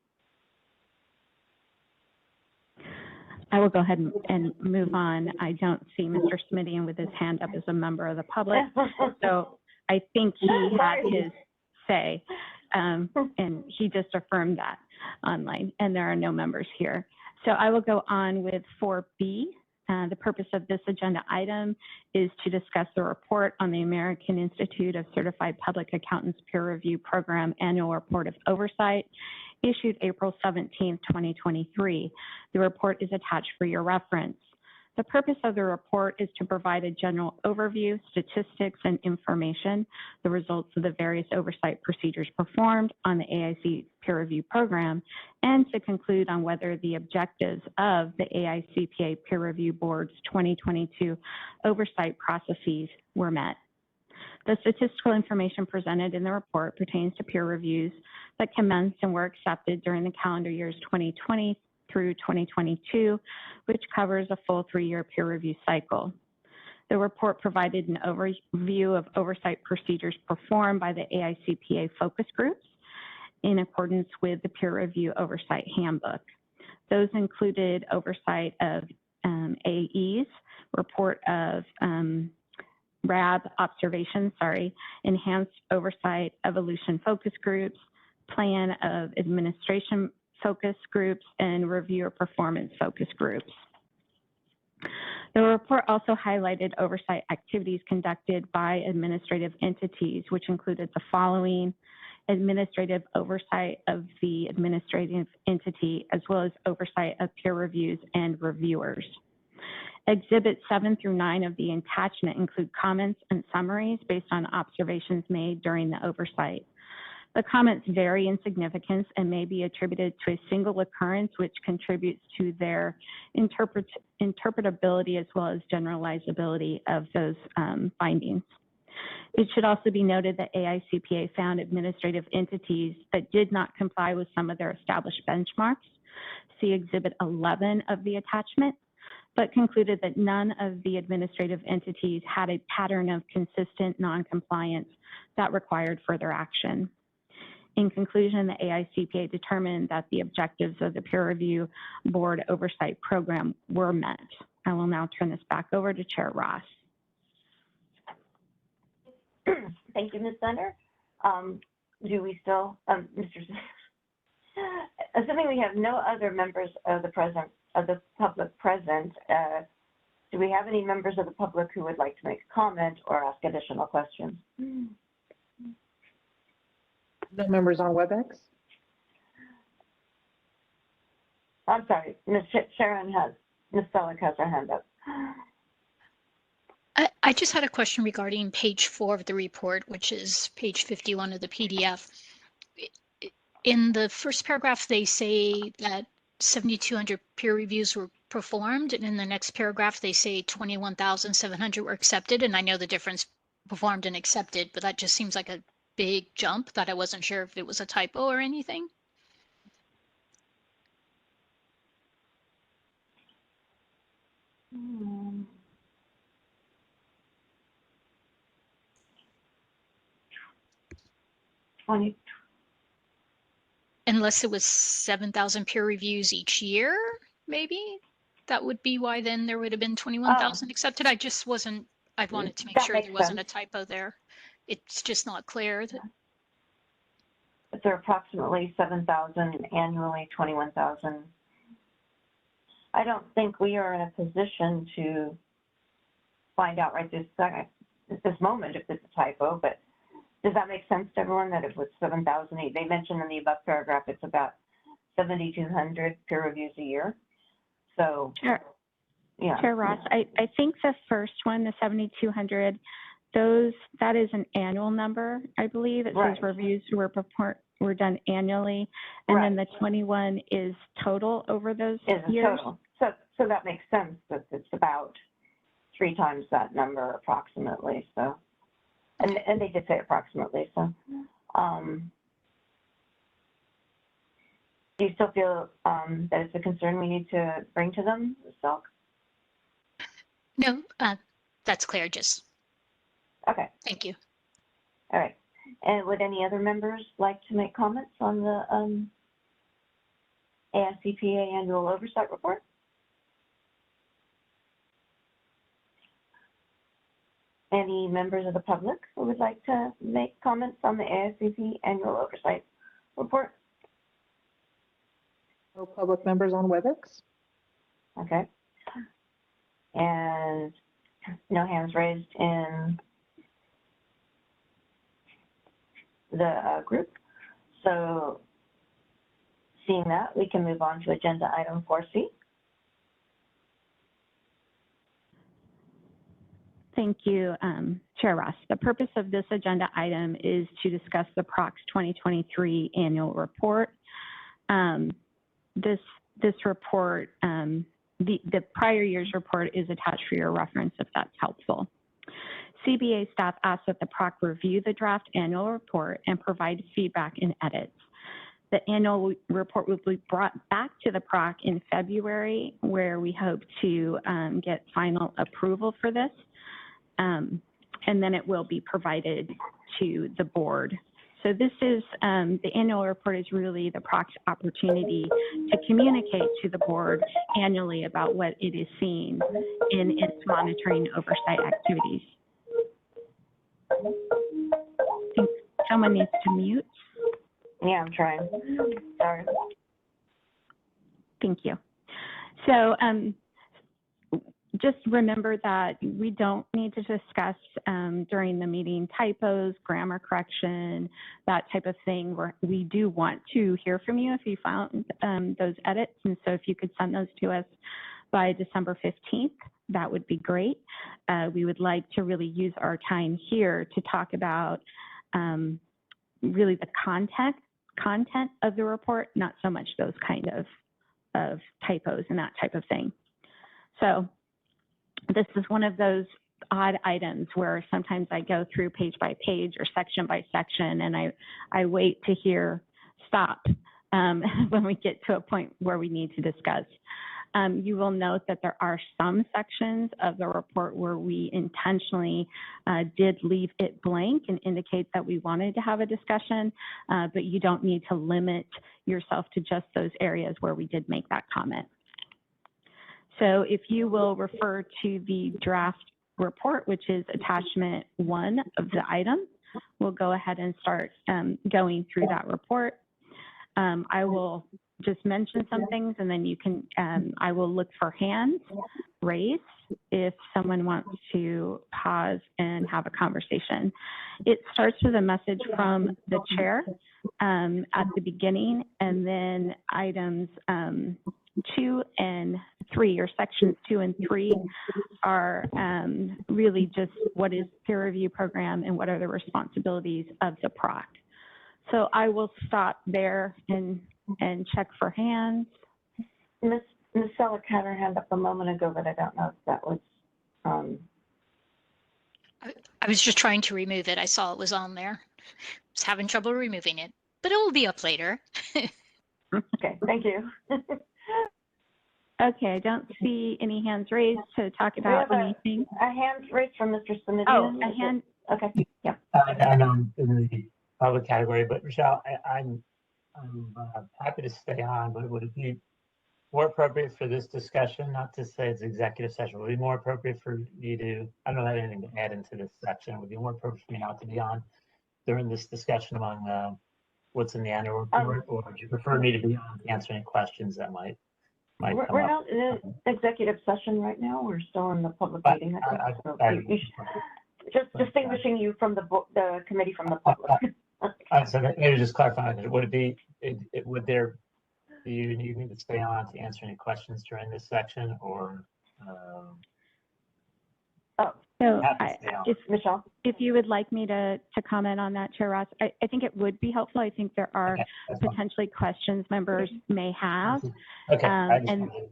I will go ahead and move on. I don't see Mr. Smitty with his hand up as a member of the public. So I think he had his say, and he just affirmed that online, and there are no members here. So I will go on with 4B. The purpose of this agenda item is to discuss the report on the American Institute of Certified Public Accountants Peer Review Program Annual Report of Oversight, issued April 17, 2023. The report is attached for your reference. The purpose of the report is to provide a general overview, statistics, and information, the results of the various oversight procedures performed on the AIC peer review program, and to conclude on whether the objectives of the AICPA Peer Review Board's 2022 oversight processes were met. The statistical information presented in the report pertains to peer reviews that commenced and were accepted during the calendar years 2020 through 2022, which covers a full 3-year peer review cycle. The report provided an overview of oversight procedures performed by the AICPA focus groups in accordance with the peer review oversight handbook. Those included oversight of AEs, report of RAB observations, enhanced oversight evolution focus groups, plan of administration focus groups, and reviewer performance focus groups. The report also highlighted oversight activities conducted by administrative entities, which included the following: administrative oversight of the administrative entity, as well as oversight of peer reviews and reviewers. Exhibits 7 through 9 of the attachment include comments and summaries based on observations made during the oversight. The comments vary in significance and may be attributed to a single occurrence, which contributes to their interpretability as well as generalizability of those findings. It should also be noted that AICPA found administrative entities that did not comply with some of their established benchmarks, see Exhibit 11 of the attachment, but concluded that none of the administrative entities had a pattern of consistent non-compliance that required further action. In conclusion, the AICPA determined that the objectives of the peer review board oversight program were met. I will now turn this back over to Chair Ross. Thank you, Ms. Center. Do we still, Mr. Assuming we have no other members of the public present, do we have any members of the public who would like to make a comment or ask additional questions? No members on WebEx? I'm sorry, Ms. Selleck has her hand up. I just had a question regarding page 4 of the report, which is page 51 of the PDF. In the first paragraph, they say that 7,200 peer reviews were performed, and in the next paragraph, they say 21,700 were accepted. And I know the difference performed and accepted, but that just seems like a big jump that I wasn't sure if it was a typo or anything. $20. Unless it was 7,000 peer reviews each year, maybe? That would be why then there would have been 21,000 accepted. I just wasn't, I wanted to make That sure makes there wasn't a sense. typo there. It's just not clear. There are approximately 7,000 annually, 21,000. I don't think we are in a position to find out right this second, at this moment, if it's a typo, but does that make sense to everyone that it was 7,000? They mentioned in the above paragraph, it's about 7,200 peer reviews a year. So, Sure. yeah. Chair Ross, I think the first one, the 7,200, that is an annual number, I believe. It says reviews were done annually, and then the 21 is total over those years. Total. So that makes sense that it's about 3 times that number approximately. So, and they did say approximately. So, do you still feel that it's a concern we need to bring to them, Ms. Selk? No, that's clear, just. Okay. Thank you. All right. And would any other members like to make comments on the AICPA annual oversight report? Any members of the public who would like to make comments on the AICP annual oversight report? No public members on WebEx? Okay. And no hands raised in the group. So seeing that, we can move on to agenda item 4C. Thank you, Chair Ross. The purpose of this agenda item is to discuss the PROC's 2023 annual report. This report, the prior year's report is attached for your reference if that's helpful. CBA staff asked that the PROC review the draft annual report and provide feedback and edits. The annual report will be brought back to the PROC in February, where we hope to get final approval for this. And then it will be provided to the board. So this is, the annual report is really the PROC's opportunity to communicate to the board annually about what it is seeing in its monitoring oversight activities. I think someone needs to mute. Yeah, I'm trying. Sorry. Thank you. So just remember that we don't need to discuss during the meeting typos, grammar correction, that type of thing. We do want to hear from you if you found those edits. And so if you could send those to us by December 15th, that would be great. We would like to really use our time here to talk about really the content of the report, not so much those kind of typos and that type of thing. So this is one of those odd items where sometimes I go through page by page or section by section, and I wait to hear stop when we get to a point where we need to discuss. You will note that there are some sections of the report where we intentionally did leave it blank and indicate that we wanted to have a discussion, but you don't need to limit yourself to just those areas where we did make that comment. So if you will refer to the draft report, which is attachment 1 of the item, we'll go ahead and start going through that report. I will just mention some things, and then you can, I will look for hands raised if someone wants to pause and have a conversation. It starts with a message from the chair at the beginning, and then items 2 and 3, or sections 2 and 3, are really just what is peer review program and what are the responsibilities of the PROC. So I will stop there and check for hands. Ms. Selleck had her hand up a moment ago, but I don't know if that was. I was just trying to remove it. I saw it was on there. I was having trouble removing it, but it will be up later. Okay, thank you. Okay, I don't see any hands raised to talk about anything. A hand raised from Mr. Simidian. Oh, a hand. Okay, yeah. I know I'm in the public category, but Michelle, I'm happy to stay on, but would it be more appropriate for this discussion, not to say it's executive session, would it be more appropriate for you to, I don't have anything to add into this section, would it be more appropriate for me not to be on during this discussion among what's in the annual report, or would you prefer me to be on to answer any questions that might come We're up? not in an executive session right now. We're still in the public But meeting. Just but, distinguishing you from the committee from the public. So maybe just clarifying, would it be, would there, do you need me to stay on to answer any questions during this section, or? So Have to stay on. Michelle? if you would like me to comment on that, Chair Ross, I think it would be helpful. I think there are Okay, that's fine. potentially questions members may have. Okay, I just and wanted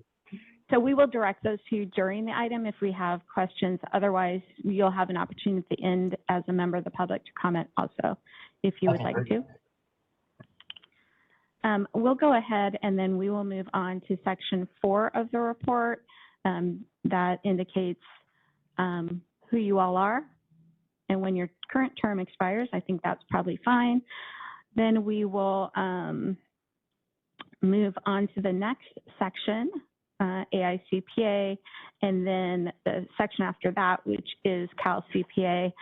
so we will direct those to you during the item if we have questions. Otherwise, you'll have an opportunity at the end as a member of the public to comment also, if you would like to. We'll go ahead and then we will move on to section 4 of the report that indicates who you all are and when your current term expires. I think that's probably fine. Then we will move on to the next section, AICPA, and then the section after that, which is Cal CPA,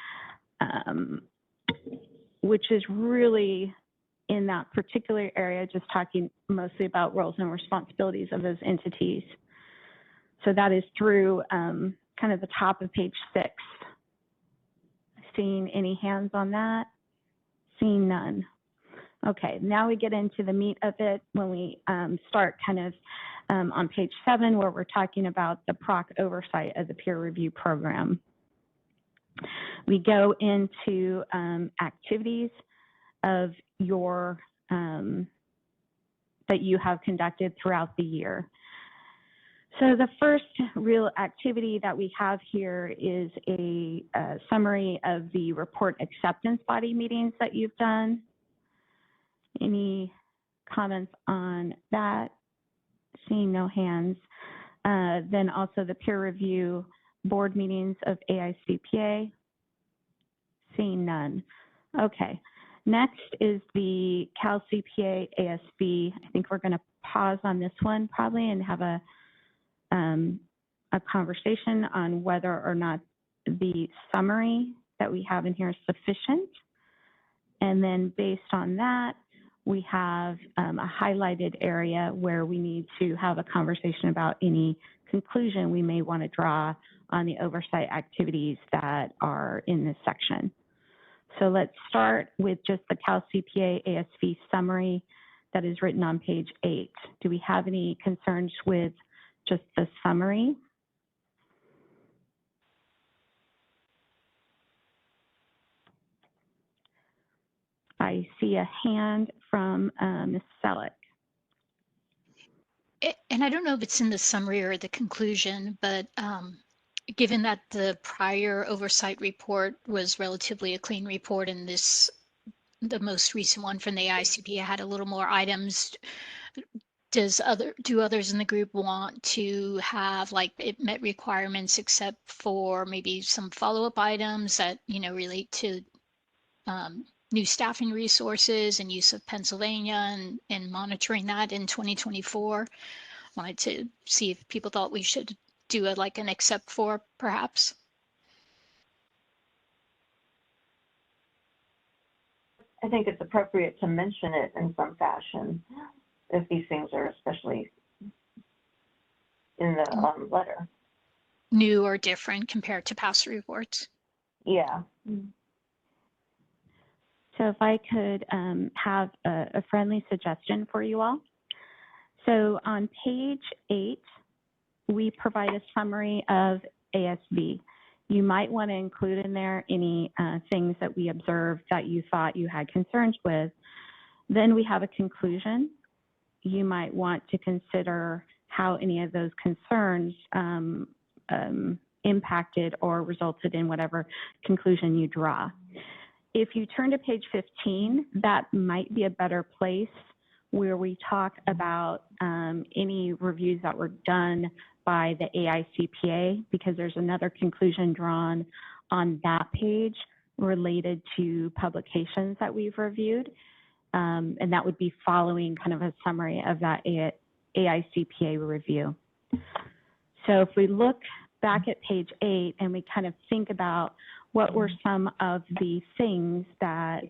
which is really in that particular area, just talking mostly about roles and responsibilities of those entities. So that is through kind of the top of page 6. Seeing any hands on that? Seeing none. Okay, now we get into the meat of it when we start kind of on page 7, where we're talking about the PROC oversight of the peer review program. We go into activities of your that you have conducted throughout the year. So the first real activity that we have here is a summary of the report acceptance body meetings that you've done. Any comments on that? Seeing no hands. Then also the peer review board meetings of AICPA. Seeing none. Okay. Next is the Cal CPA ASB. I think we're going to pause on this one probably and have a conversation on whether or not the summary that we have in here is sufficient. And then based on that, we have a highlighted area where we need to have a conversation about any conclusion we may want to draw on the oversight activities that are in this section. So let's start with just the Cal CPA ASV summary that is written on page 8. Do we have any concerns with just the summary? I see a hand from Ms. Selleck. And I don't know if it's in the summary or the conclusion, but given that the prior oversight report was relatively a clean report and the most recent one from the AICPA had a little more items, do others in the group want to have like it met requirements except for maybe some follow-up items that relate to new staffing resources and use of Pennsylvania and monitoring that in 2024? Wanted to see if people thought we should do it like an except for, perhaps. I think it's appropriate to mention it in some fashion if these things are especially in the letter. New or different compared to past reports. Yeah. So if I could have a friendly suggestion for you all. So on page 8, we provide a summary of ASV. You might want to include in there any things that we observed that you thought you had concerns with. Then we have a conclusion. You might want to consider how any of those concerns impacted or resulted in whatever conclusion you draw. If you turn to page 15, that might be a better place where we talk about any reviews that were done by the AICPA, because there's another conclusion drawn on that page related to publications that we've reviewed. And that would be following kind of a summary of that AICPA review. So if we look back at page 8 and we kind of think about what were some of the things that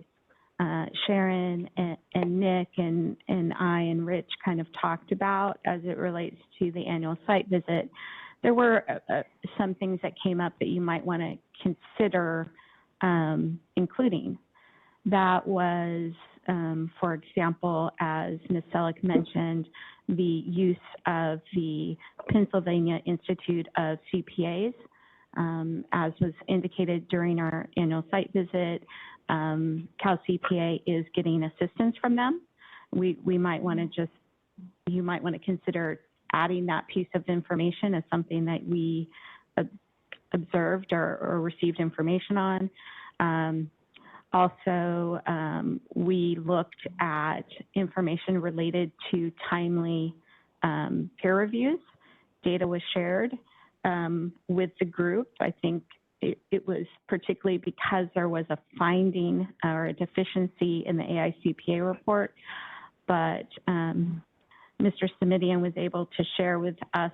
Sharon and Nick and I and Rich kind of talked about as it relates to the annual site visit, there were some things that came up that you might want to consider including. That was, for example, as Ms. Selleck mentioned, the use of the Pennsylvania Institute of CPAs. As was indicated during our annual site visit, Cal CPA is getting assistance from them. We might want to you might want to consider adding that piece of information as something that we observed or received information on. Also, we looked at information related to timely peer reviews. Data was shared with the group. I think it was particularly because there was a finding or a deficiency in the AICPA report, but Mr. Simidian was able to share with us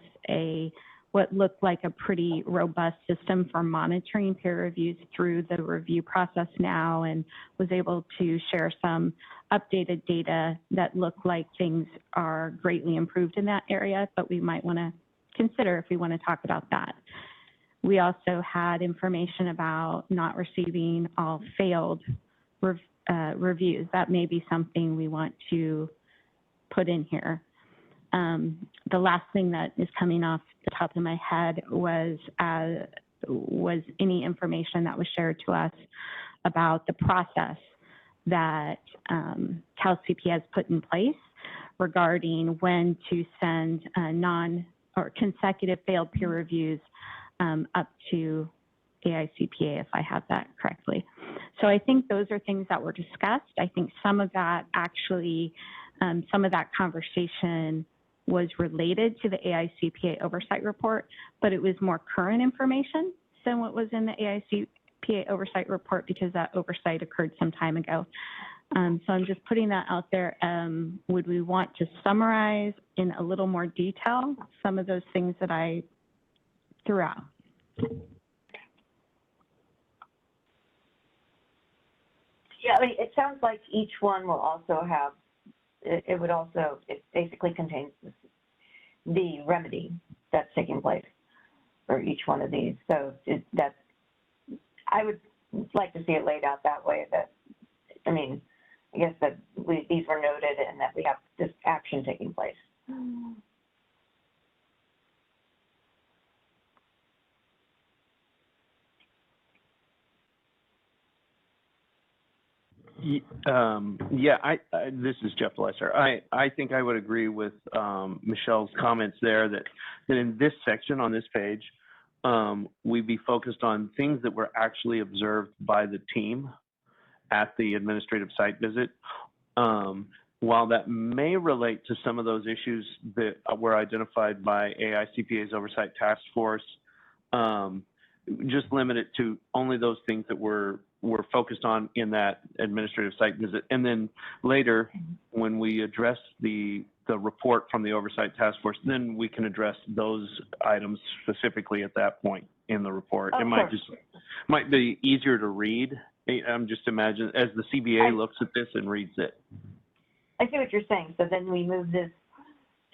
what looked like a pretty robust system for monitoring peer reviews through the review process now, and was able to share some updated data that looked like things are greatly improved in that area, but we might want to consider if we want to talk about that. We also had information about not receiving all failed reviews. That may be something we want to put in here. The last thing that is coming off the top of my head was any information that was shared to us about the process that Cal CPA has put in place regarding when to send consecutive failed peer reviews up to AICPA, if I have that correctly. So I think those are things that were discussed. I think some of that actually, some of that conversation was related to the AICPA oversight report, but it was more current information than what was in the AICPA oversight report because that oversight occurred some time ago. So I'm just putting that out there. Would we want to summarize in a little more detail some of those things that I threw out? Yeah, I mean, it sounds like each one will also have, it basically contains the remedy that's taking place for each one of these. So I would like to see it laid out that way, that, I mean, I guess that these were noted and that we have this action taking place. Yeah, this is Jeff Lesser. I think I would agree with Michelle's comments there that in this section on this page, we'd be focused on things that were actually observed by the team at the administrative site visit. While that may relate to some of those issues that were identified by AICPA's Oversight Task Force, just limit it to only those things that were focused on in that administrative site visit. And then later, when we address the report from the Oversight Task Force, then we can address those items specifically at that point in the report. It might be easier to read. I'm just imagining as the CBA looks at this and reads it. I see what you're saying. So then we move this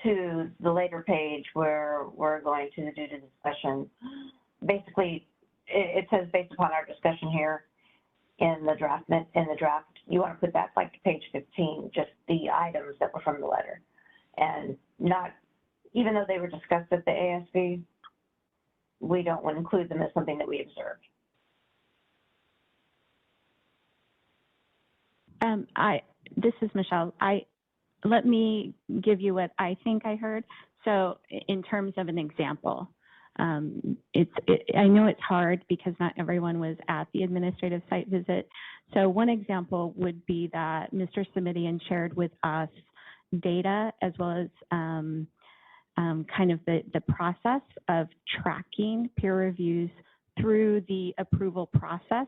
to the later page where we're going to do the discussion. Basically, it says based upon our discussion here in the draft, you want to put that like to page 15, just the items that were from the letter, and not, even though they were discussed at the ASB, we don't want to include them as something that we observed. This is Michelle. Let me give you what I think I heard. So in terms of an example, I know it's hard because not everyone was at the administrative site visit. So one example would be that Mr. Simidian shared with us data as well as kind of the process of tracking peer reviews through the approval process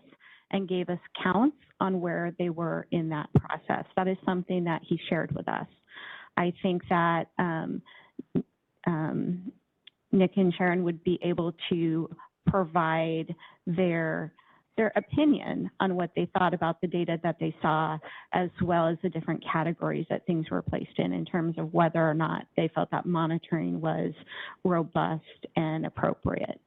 and gave us counts on where they were in that process. That is something that he shared with us. I think that Nick and Sharon would be able to provide their opinion on what they thought about the data that they saw, as well as the different categories that things were placed in terms of whether or not they felt that monitoring was robust and appropriate.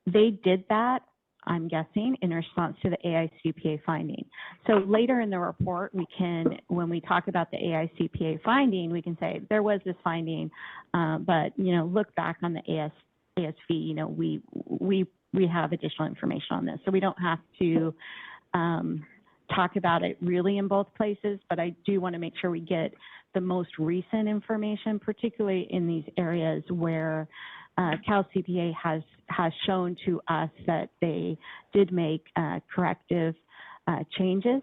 They did that, I'm guessing, in response to the AICPA finding. So later in the report, we can, when we talk about the AICPA finding, we can say there was this finding, but look back on the ASV. We have additional information on this, so we don't have to talk about it really in both places. But I do want to make sure we get the most recent information, particularly in these areas where Cal CPA has shown to us that they did make corrective changes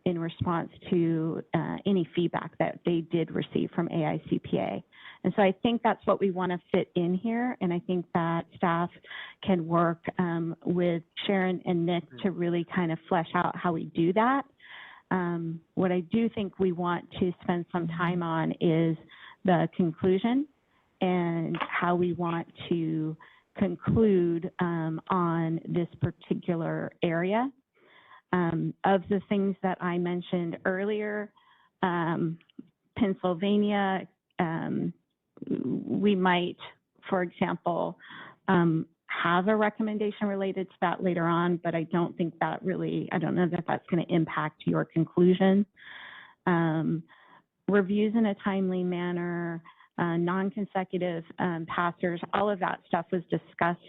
in response to any feedback that they did receive from AICPA. And so I think that's what we want to fit in here. And I think that staff can work with Sharon and Nick to really kind of flesh out how we do that. What I do think we want to spend some time on is the conclusion and how we want to conclude on this particular area. Of the things that I mentioned earlier, Pennsylvania, we might, for example, have a recommendation related to that later on, but I don't think that really, I don't know that that's going to impact your conclusion. Reviews in a timely manner, non-consecutive passers, all of that stuff was discussed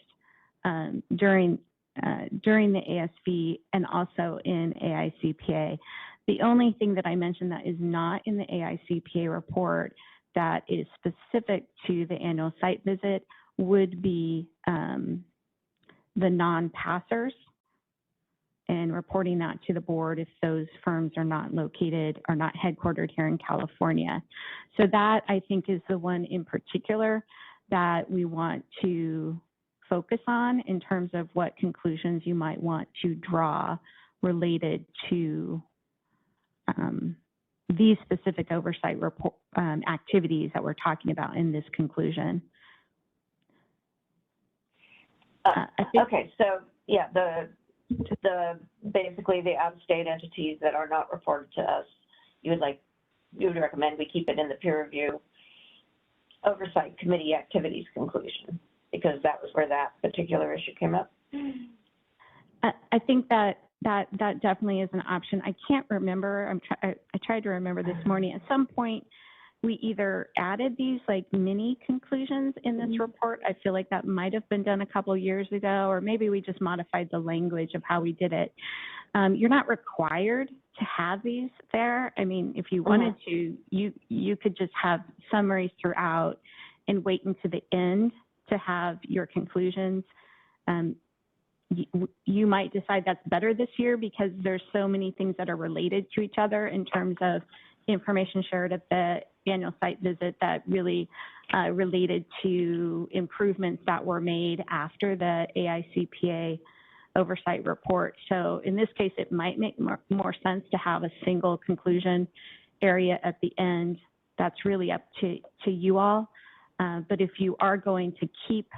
during the ASV and also in AICPA. The only thing that I mentioned that is not in the AICPA report that is specific to the annual site visit would be the non-passers and reporting that to the board if those firms are not located or not headquartered here in California. So that, I think, is the one in particular that we want to focus on in terms of what conclusions you might want to draw related to these specific oversight report, activities that we're talking about in this conclusion. Okay, so yeah, basically the out-of-state entities that are not reported to us, you would recommend we keep it in the peer review oversight committee activities conclusion, because that was where that particular issue came up. I think that definitely is an option. I can't remember. I tried to remember this morning. At some point, we either added these like mini conclusions in this report. I feel like that might have been done a couple of years ago, or maybe we just modified the language of how we did it. You're not required to have these there. I mean, if you wanted to, you could just have summaries throughout and wait until the end to have your conclusions. You might decide that's better this year because there's so many things that are related to each other in terms of information shared at the annual site visit that really related to improvements that were made after the AICPA oversight report. So in this case, it might make more sense to have a single conclusion area at the end. That's really up to you all. But if you are going to keep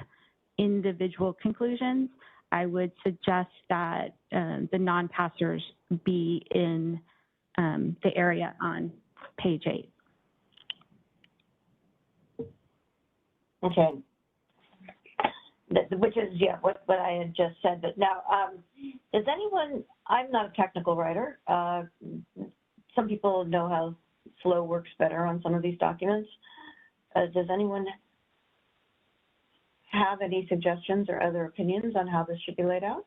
individual conclusions, I would suggest that the non-passers be in the area on page 8. Okay. Which is, yeah, what I had just said. But now, does anyone, I'm not a technical writer. Some people know how flow works better on some of these documents. Does anyone have any suggestions or other opinions on how this should be laid out?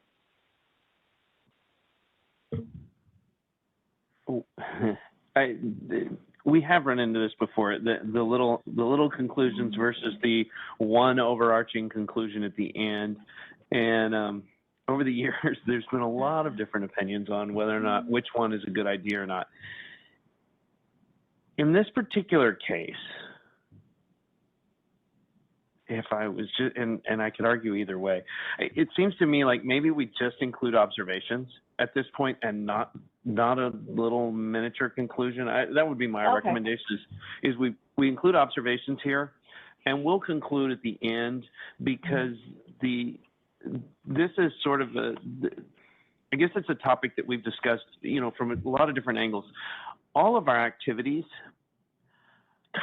We have run into this before. The little conclusions versus the one overarching conclusion at the end, and over the years, there's been a lot of different opinions on whether or not which one is a good idea or not. in this particular case, if I was just, and I could argue either way, it seems to me like maybe we just include observations at this point and not a little miniature conclusion. That would be my recommendation is we include observations here, and we'll conclude at the end, because this is sort of I guess it's a topic that we've discussed, from a lot of different angles. All of our activities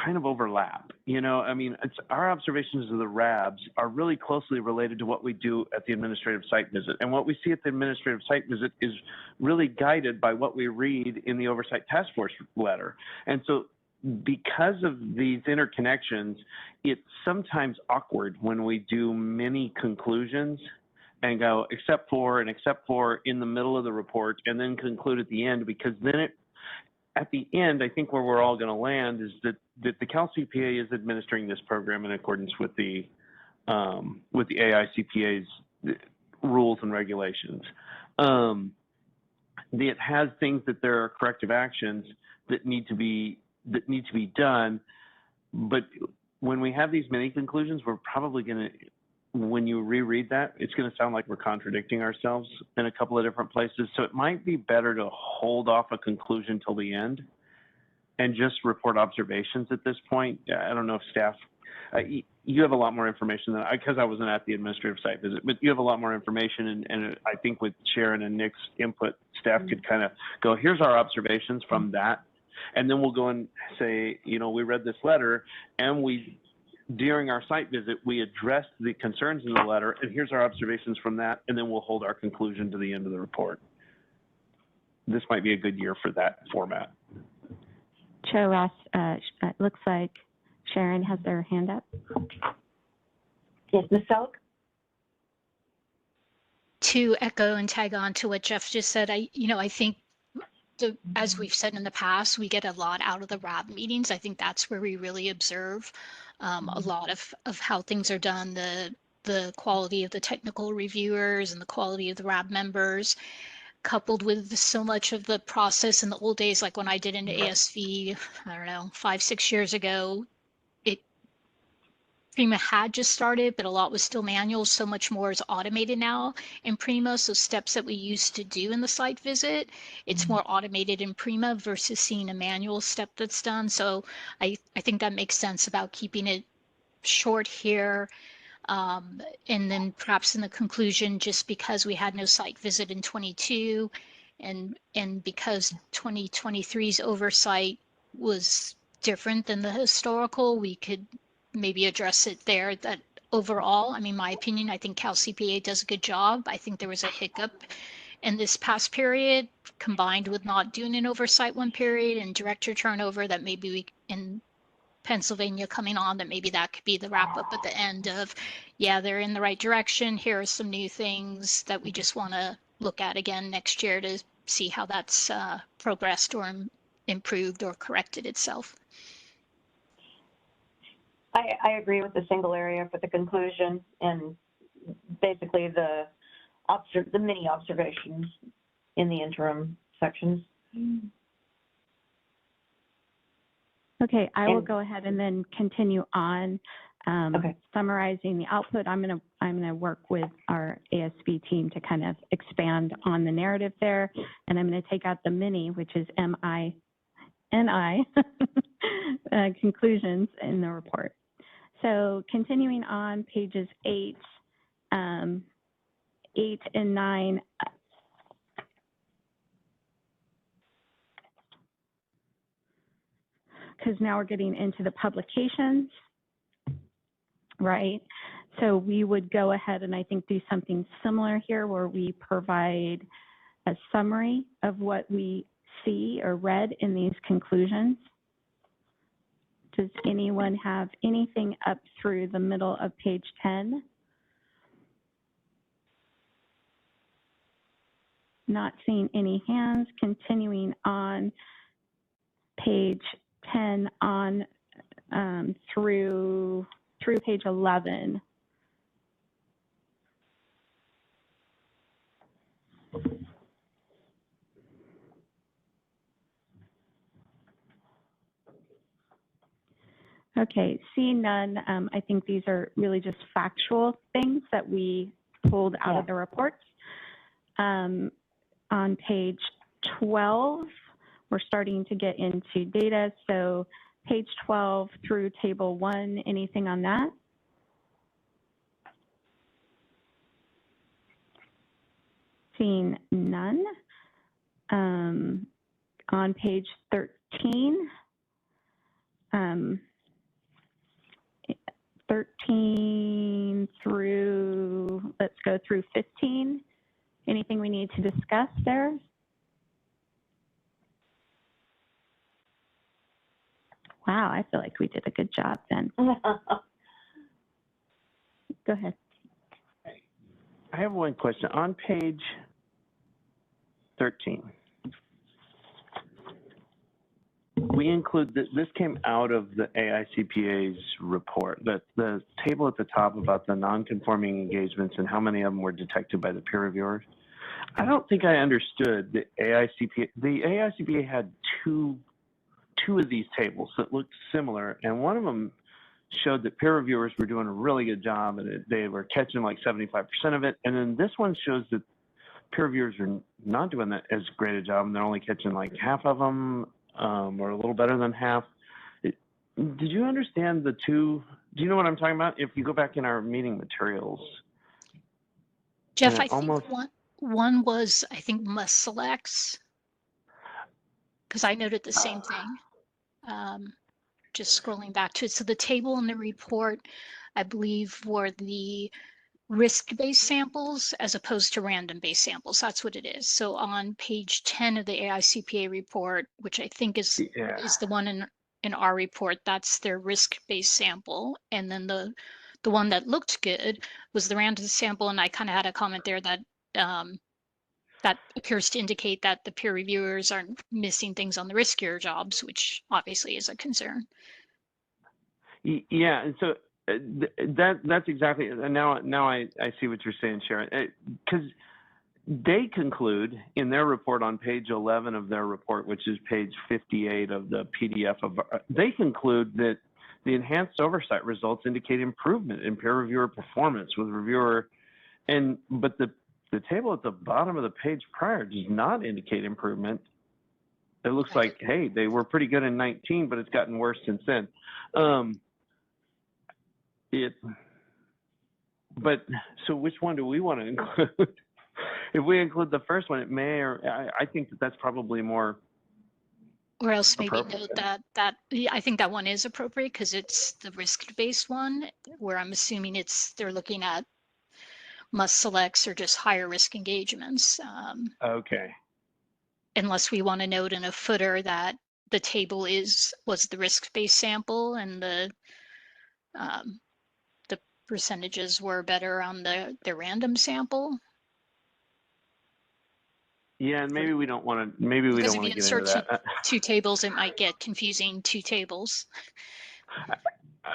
kind of overlap. Our observations of the RABs are really closely related to what we do at the administrative site visit. And what we see at the administrative site visit is really guided by what we read in the Oversight Task Force letter. And so because of these interconnections, it's sometimes awkward when we do many conclusions and go except for in the middle of the report and then conclude at the end, because then at the end, I think where we're all going to land is that the Cal CPA is administering this program in accordance with the AICPA's rules and regulations. It has things that there are corrective actions that need to be done, but when we have these many conclusions, we're probably going to, when you reread that, it's going to sound like we're contradicting ourselves in a couple of different places. So it might be better to hold off a conclusion till the end and just report observations at this point. I don't know if staff, you have a lot more information than because I wasn't at the administrative site visit, but you have a lot more information. And I think with Sharon and Nick's input, staff could kind of go, here's our observations from that. And then we'll go and say, we read this letter and during our site visit, we addressed the concerns in the letter, and here's our observations from that, and then we'll hold our conclusion to the end of the report. This might be a good year for that format. Chair Ross, it looks like Sharon has their hand up. Yes, Ms. Selk? To echo and tag on to what Jeff just said, I think as we've said in the past, we get a lot out of the RAB meetings. I think that's where we really observe a lot of how things are done, the quality of the technical reviewers and the quality of the RAB members, coupled with so much of the process in the old days, like when I did an ASV, I don't know, 5-6 years ago, Prima had just started, but a lot was still manual. So much more is automated now in Prima. So steps that we used to do in the site visit, it's more automated in Prima versus seeing a manual step that's done. So I think that makes sense about keeping it short here. And then perhaps in the conclusion, just because we had no site visit in 22 and because 2023's oversight was different than the historical, we could maybe address it there. That overall, my opinion, I think Cal CPA does a good job. I think there was a hiccup in this past period combined with not doing an oversight one period and director turnover that maybe we in Pennsylvania coming on, that maybe that could be the wrap up at the end of, yeah, they're in the right direction. Here are some new things that we just want to look at again next year to see how that's progressed or improved or corrected itself. I agree with the single area for the conclusion and basically the mini observations in the interim sections. Okay, I will go ahead and then continue on Okay. summarizing the output. I'm gonna work with our ASB team to kind of expand on the narrative there, and I'm gonna take out the mini, which is MINI conclusions in the report. So continuing on pages 8 and 9. Because now we're getting into the publications, right? So we would go ahead and I think do something similar here where we provide a summary of what we see or read in these conclusions. Does anyone have anything up through the middle of page 10? Not seeing any hands. Continuing on page 10 on through page 11. Okay, seeing none, I think these are really just factual things that we pulled out of the reports. On page 12, we're starting to get into data. So page 12 through table 1, anything on that? Seeing none. On page 13, 13 through, let's go through 15. Anything we need to discuss there? Wow, I feel like we did a good job then. Go ahead. I have one question. On page 13, we include, this came out of the AICPA's report, that the table at the top about the non-conforming engagements and how many of them were detected by the peer reviewers. I don't think I understood the AICPA. The AICPA had two of these tables that looked similar, and one of them showed that peer reviewers were doing a really good job and they were catching like 75% of it. And then this one shows that peer reviewers are not doing that as great a job, and they're only catching like half of them, or a little better than half. Did you understand the two? Do you know what I'm talking about? If you go back in our meeting materials. Jeff, I think one was, I think, must selects, because I noted the same thing. Just scrolling back to it. So the table in the report, I believe, were the risk-based samples as opposed to random-based samples. That's what it is. So on page 10 of the AICPA report, which I think is the one in our report, that's their risk-based sample. And then the one that looked good was the random sample. And I kind of had a comment there that that appears to indicate that the peer reviewers are missing things on the riskier jobs, which obviously is a concern. Yeah, and so that's exactly, now I see what you're saying, Sharon, because they conclude in their report on page 11 of their report, which is page 58 of the PDF of, they conclude that the enhanced oversight results indicate improvement in peer reviewer performance with reviewer, but the table at the bottom of the page prior does not indicate improvement. It looks like, hey, they were pretty good in 19, but it's gotten worse since then. But so which one do we want to include? If we include the first one, it may, or I think that's probably more. Or else maybe note that yeah, I think that one is appropriate because it's the risk-based one, where I'm assuming they're looking at must selects or just higher risk engagements. Okay. Unless we want to note in a footer that the table was the risk-based sample and the percentages were better on the random sample. Yeah, and maybe we don't want to. Maybe we don't want to get into that. Two tables, it might get confusing. Two tables.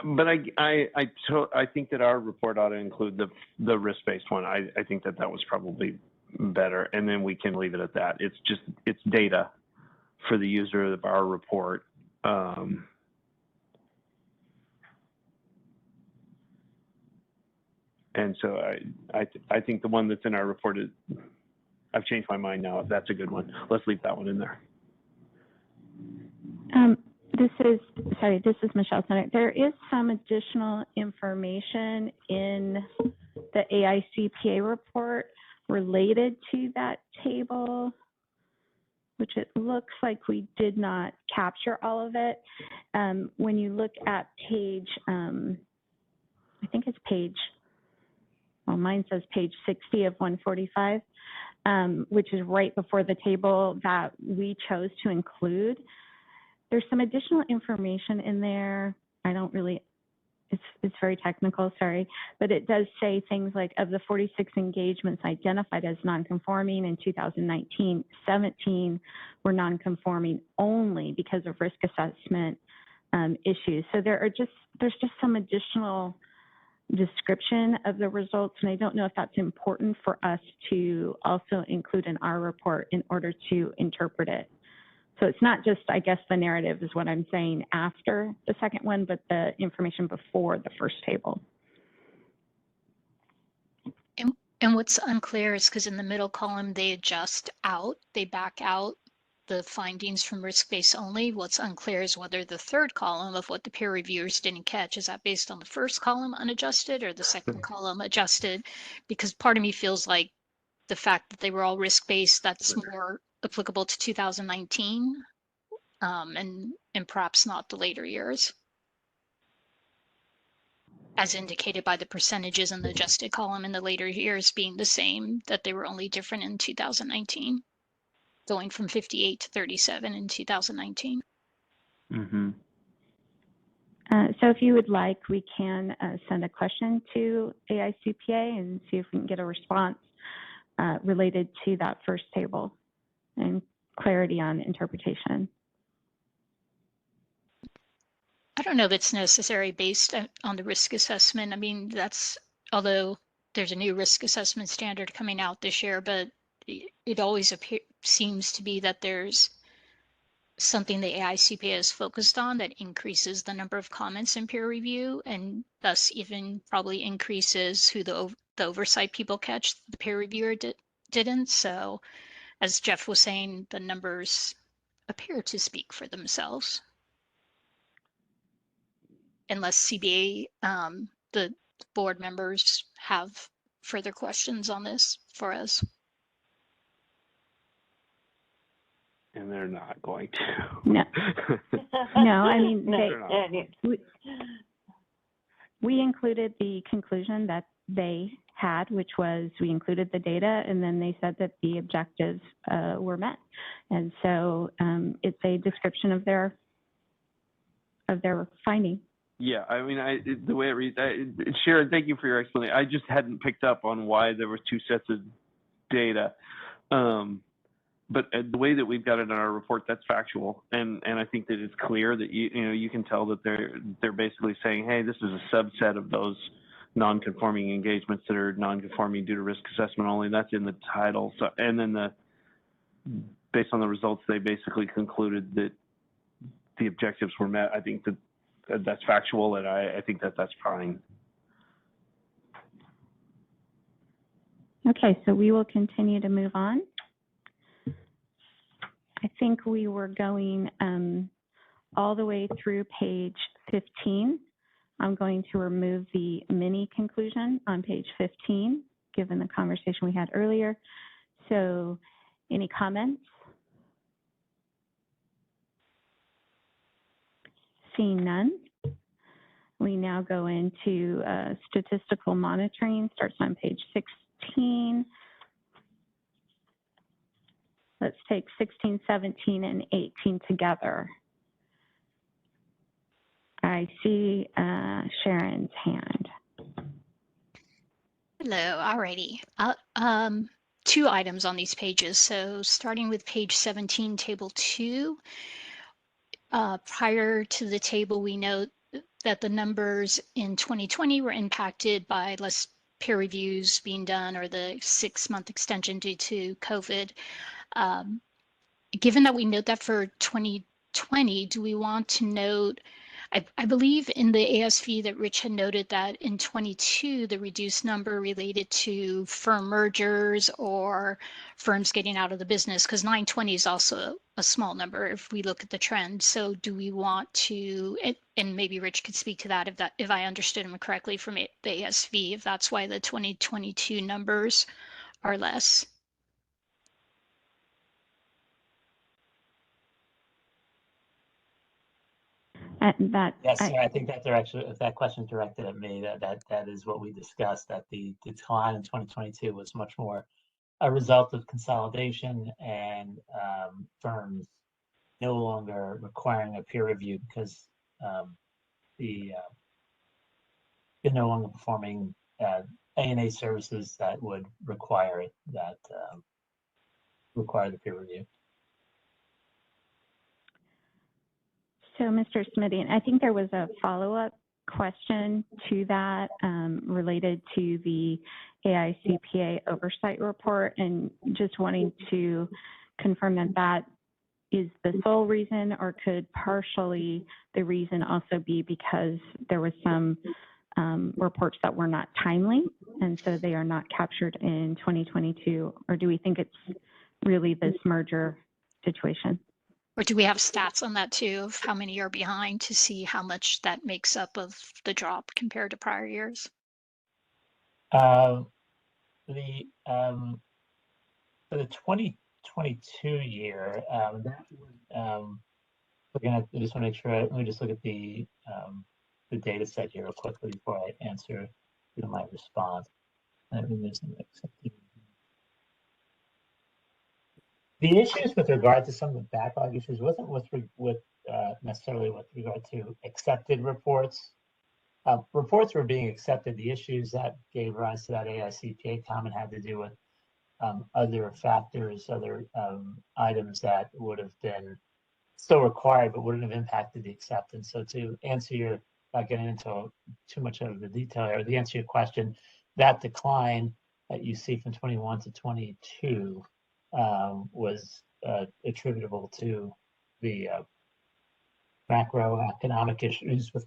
But I think that our report ought to include the risk-based one. I think that was probably better, and then we can leave it at that. It's data for the user of our report. And so I think the one that's in our report is, I've changed my mind now. That's a good one. Let's leave that one in there. This is Michelle Senate. There is some additional information in the AICPA report related to that table, which it looks like we did not capture all of it. When you look at page, I think it's page, well, mine says page 60 of 145, which is right before the table that we chose to include. There's some additional information in there. I don't really, it's very technical, sorry, but it does say things like, of the 46 engagements identified as non-conforming in 2019, 17 were non-conforming only because of risk assessment issues. So there's just some additional description of the results, and I don't know if that's important for us to also include in our report in order to interpret it. So it's not just, I guess, the narrative is what I'm saying after the second one, but the information before the first table. And what's unclear is because in the middle column, they back out the findings from risk-based only. What's unclear is whether the third column of what the peer reviewers didn't catch, is that based on the first column unadjusted or the second column adjusted? Because part of me feels like the fact that they were all risk-based, that's more applicable to 2019 and perhaps not the later years, as indicated by the percentages in the adjusted column in the later years being the same, that they were only different in 2019, going from 58 to 37 in 2019. Mm-hmm. So if you would like, we can send a question to AICPA and see if we can get a response related to that first table and clarity on interpretation. I don't know if it's necessary based on the risk assessment. I mean, although there's a new risk assessment standard coming out this year, but it always seems to be that there's something the AICPA is focused on that increases the number of comments in peer review, and thus even probably increases who the oversight people catch, the peer reviewer didn't. So as Jeff was saying, the numbers appear to speak for themselves. Unless CBA, the board members have further questions on this for us. And they're not going to. No, no, I mean, we included the conclusion that they had, which was we included the data, and then they said that the objectives were met. And so it's a description of their finding. Yeah, I mean, the way it reads, Sharon, thank you for your explanation. I just hadn't picked up on why there were two sets of data. But the way that we've got it in our report, that's factual, and I think that it's clear that you can tell that they're basically saying, hey, this is a subset of those non-conforming engagements that are non-conforming due to risk assessment only. That's in the title. So, and then based on the results, they basically concluded that the objectives were met. I think that's factual, and I think that's fine. Okay, so we will continue to move on. I think we were going all the way through page 15. I'm going to remove the mini conclusion on page 15, given the conversation we had earlier. So any comments? Seeing none, we now go into statistical monitoring, starts on page 16. Let's take 16, 17, and 18 together. I see Sharon's hand. Hello, alrighty. Two items on these pages. So starting with page 17, table 2. Prior to the table, we note that the numbers in 2020 were impacted by less peer reviews being done or the 6-month extension due to COVID. Given that we note that for 2020, do we want to note, I believe in the ASV that Rich had noted that in 22, the reduced number related to firm mergers or firms getting out of the business, because 920 is also a small number if we look at the trend. So do we want to, and maybe Rich could speak to that if I understood him correctly from the ASV, if that's why the 2022 numbers are less. Yes, I think that if that question directed at me, that is what we discussed, that the decline in 2022 was much more a result of consolidation and firms no longer requiring a peer review because they're no longer performing A&A services that would require it, that require the peer review. So, Mr. Smithy, I think there was a follow-up question to that related to the AICPA oversight report, and just wanting to confirm that is the sole reason, or could partially the reason also be because there was some reports that were not timely, and so they are not captured in 2022? Or do we think it's really this merger situation? Or do we have stats on that too, of how many are behind, to see how much that makes up of the drop compared to prior years? For the 2022 year, that would, I just want to make sure, let me just look at the data set here real quickly before I answer my response. The issues with regard to some of the backlog issues wasn't necessarily with regard to accepted reports. Reports were being accepted. The issues that gave rise to that AICPA comment had to do with other factors, other items that would have been still required but wouldn't have impacted the acceptance. So to answer your, not getting into too much of the detail here, to answer your question, that decline that you see from 21 to 22 was attributable to the macroeconomic issues with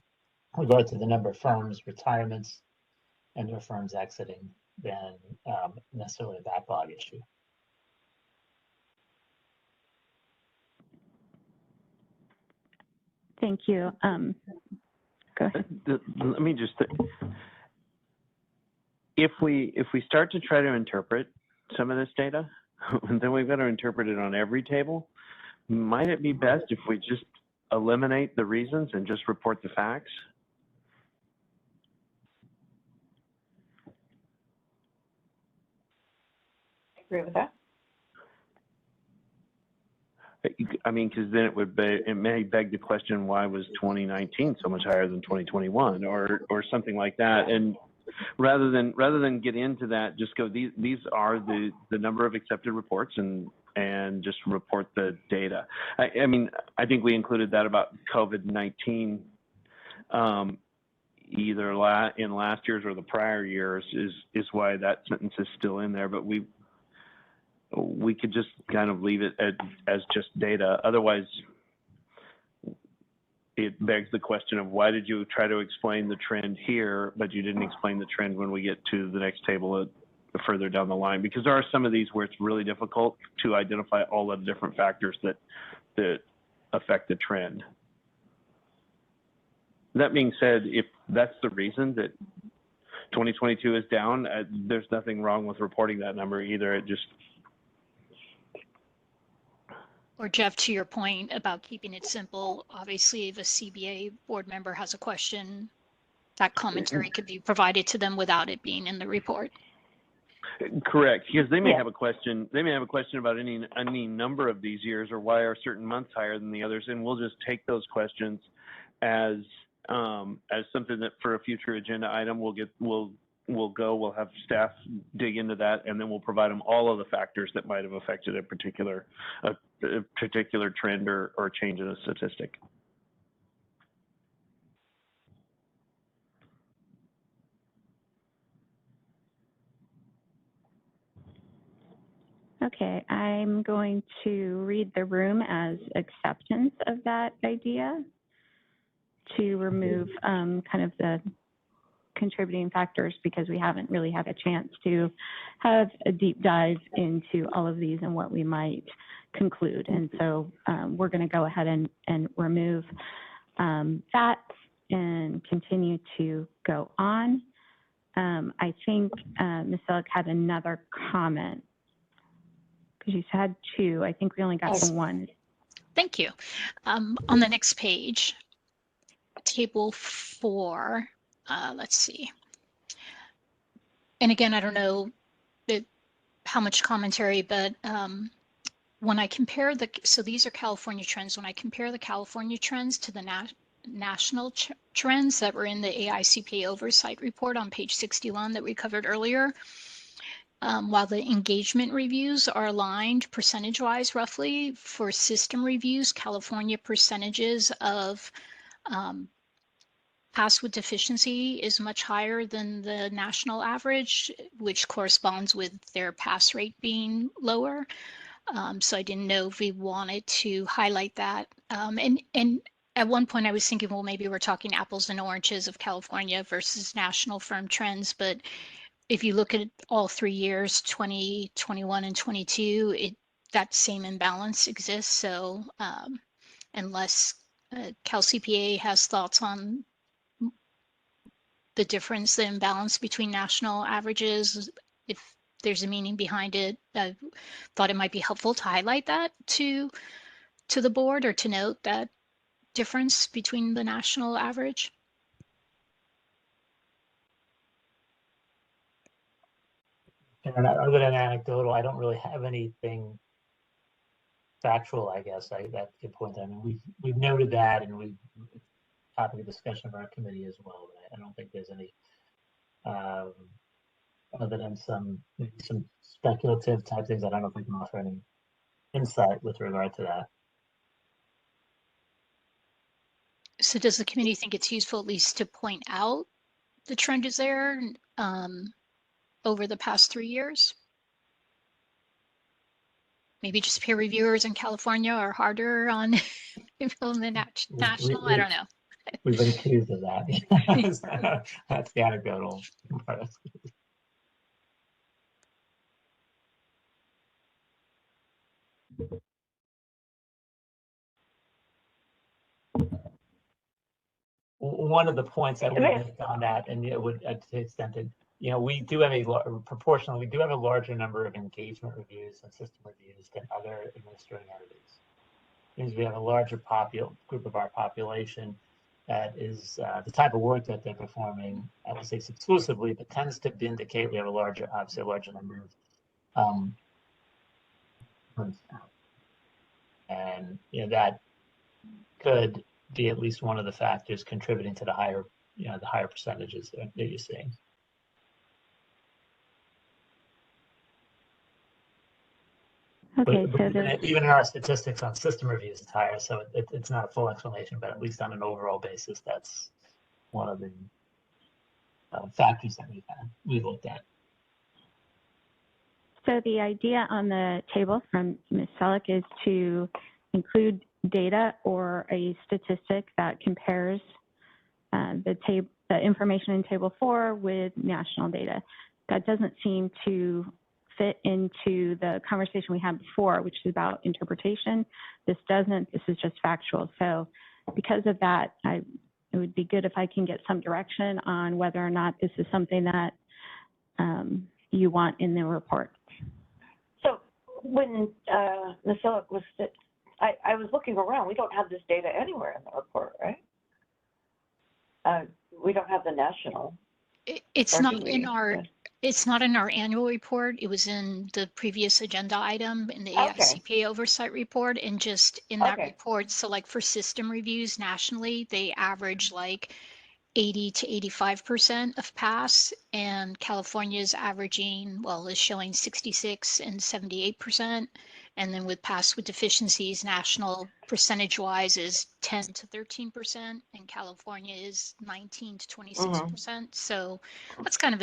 regard to the number of firms, retirements, and their firms exiting, than necessarily a backlog issue. Thank you. Go ahead. Let me just, if we start to try to interpret some of this data, then we've got to interpret it on every table. Might it be best if we just eliminate the reasons and just report the facts? I agree with that. I mean, because then it may beg the question, why was 2019 so much higher than 2021, or something like that? And rather than get into that, just go, these are the number of accepted reports, and just report the data. I mean, I think we included that about COVID-19 either in last year's or the prior years is why that sentence is still in there, but we could just kind of leave it as just data. Otherwise, it begs the question of, why did you try to explain the trend here, but you didn't explain the trend when we get to the next table further down the line? Because there are some of these where it's really difficult to identify all the different factors that affect the trend. That being said, if that's the reason that 2022 is down, there's nothing wrong with reporting that number either. It just... Or Jeff, to your point about keeping it simple, obviously if a CBA board member has a question, that commentary could be provided to them without it being in the report. Correct, because they may have a question. They may have a question about any number of these years, or why are certain months higher than the others, and we'll just take those questions as something that for a future agenda item we'll have staff dig into that, and then we'll provide them all of the factors that might have affected a particular trend or change in a statistic. Okay, I'm going to read the room as acceptance of that idea, to remove kind of the contributing factors, because we haven't really had a chance to have a deep dive into all of these and what we might conclude. And so we're going to go ahead and remove that and continue to go on. I think Ms. Selleck had another comment, because you had two. I think we only got to one. Thank you. On the next page, table 4, let's see. And again, I don't know how much commentary, but when I compare so these are California trends. When I compare the California trends to the national trends that were in the AICPA oversight report on page 61 that we covered earlier, while the engagement reviews are aligned percentage-wise roughly, for system reviews, California percentages of pass with deficiency is much higher than the national average, which corresponds with their pass rate being lower. So I didn't know if we wanted to highlight that. And at one point I was thinking, well, maybe we're talking apples and oranges of California versus national firm trends. But if you look at all 3 years, 20, 21, and 22, that same imbalance exists. So unless Cal CPA has thoughts on the difference, the imbalance between national averages, if there's a meaning behind it, I thought it might be helpful to highlight that to the board, or to note that difference between the national average. And other than anecdotal, I don't really have anything factual, I guess. That's a good point. I mean, we've noted that, and we've topic of discussion of our committee as well. But I don't think there's any other than some speculative type things. I don't know if we can offer any insight with regard to that. So does the committee think it's useful at least to point out the trend is there over the past 3 years? Maybe just peer reviewers in California are harder on the national. I don't know. We've been accused of that. That's the anecdotal part. One of the points that we make on that, and it would, to the extent that, we do have proportionally, we do have a larger number of engagement reviews and system reviews than other administrative entities. It means we have a larger group of our population that is the type of work that they're performing, I would say exclusively, but tends to indicate we have obviously a larger number of and that could be at least one of the factors contributing to the higher percentages that you're seeing. Okay, but even in our statistics on system reviews, it's higher, so it's not a full explanation, but at least on an overall basis, that's one of the factors that we looked at. So the idea on the table from Ms. Selleck is to include data or a statistic that compares the information in Table 4 with national data. That doesn't seem to fit into the conversation we had before, which is about interpretation. This doesn't. This is just factual. So because of that, it would be good if I can get some direction on whether or not this is something that you want in the report. So when Ms. Selleck was, I was looking around, we don't have this data anywhere in the report, right? We don't have the national. It's not in our. It's not in our annual report. It was in the previous agenda item in the AICPA oversight report, and just in that report. So like for system reviews nationally, they average like 80 to 85% of pass, and California is averaging, is showing 66 and 78%. And then with pass with deficiencies, national percentage wise is 10 to 13%, and California is 19 to 26%. So that's kind of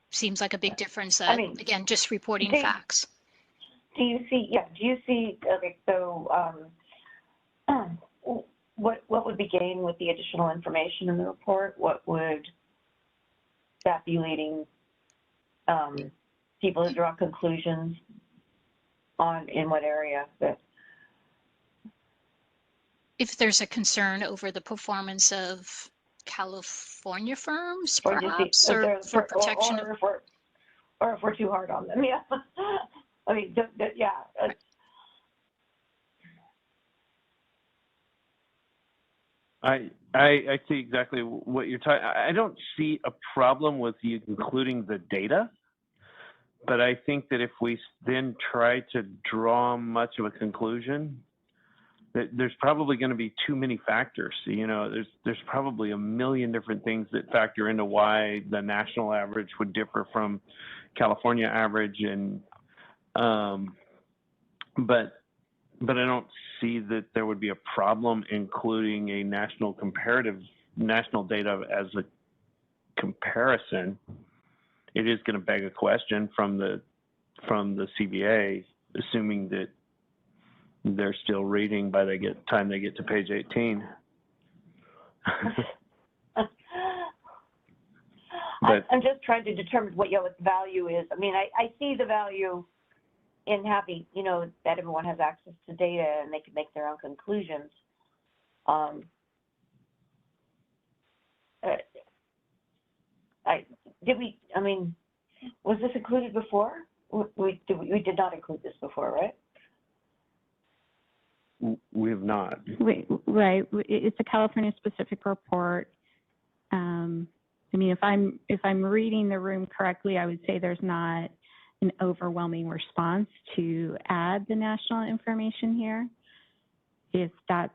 seems like a big difference. Again, just reporting facts. Do you see, okay, so what would be gained with the additional information in the report? What would that be leading people to draw conclusions on, in what area? If there's a concern over the performance of California firms, perhaps, or for protection of, or if we're too hard on them, yeah. I mean, yeah. I see exactly what you're talking. I don't see a problem with you including the data, but I think that if we then try to draw much of a conclusion, that there's probably going to be too many factors. There's probably a million different things that factor into why the national average would differ from California average, and but I don't see that there would be a problem including a national data as a comparison. It is going to beg a question from the CBA assuming that they're still reading by the time they get to page 18. But I'm just trying to determine what the value is. I mean, I see the value in having, that everyone has access to data and they can make their own conclusions. Was this included before? We did not include this before, right? we have not. Right, it's a California-specific report. I mean, if I'm reading the room correctly, I would say there's not an overwhelming response to add the national information here. If that's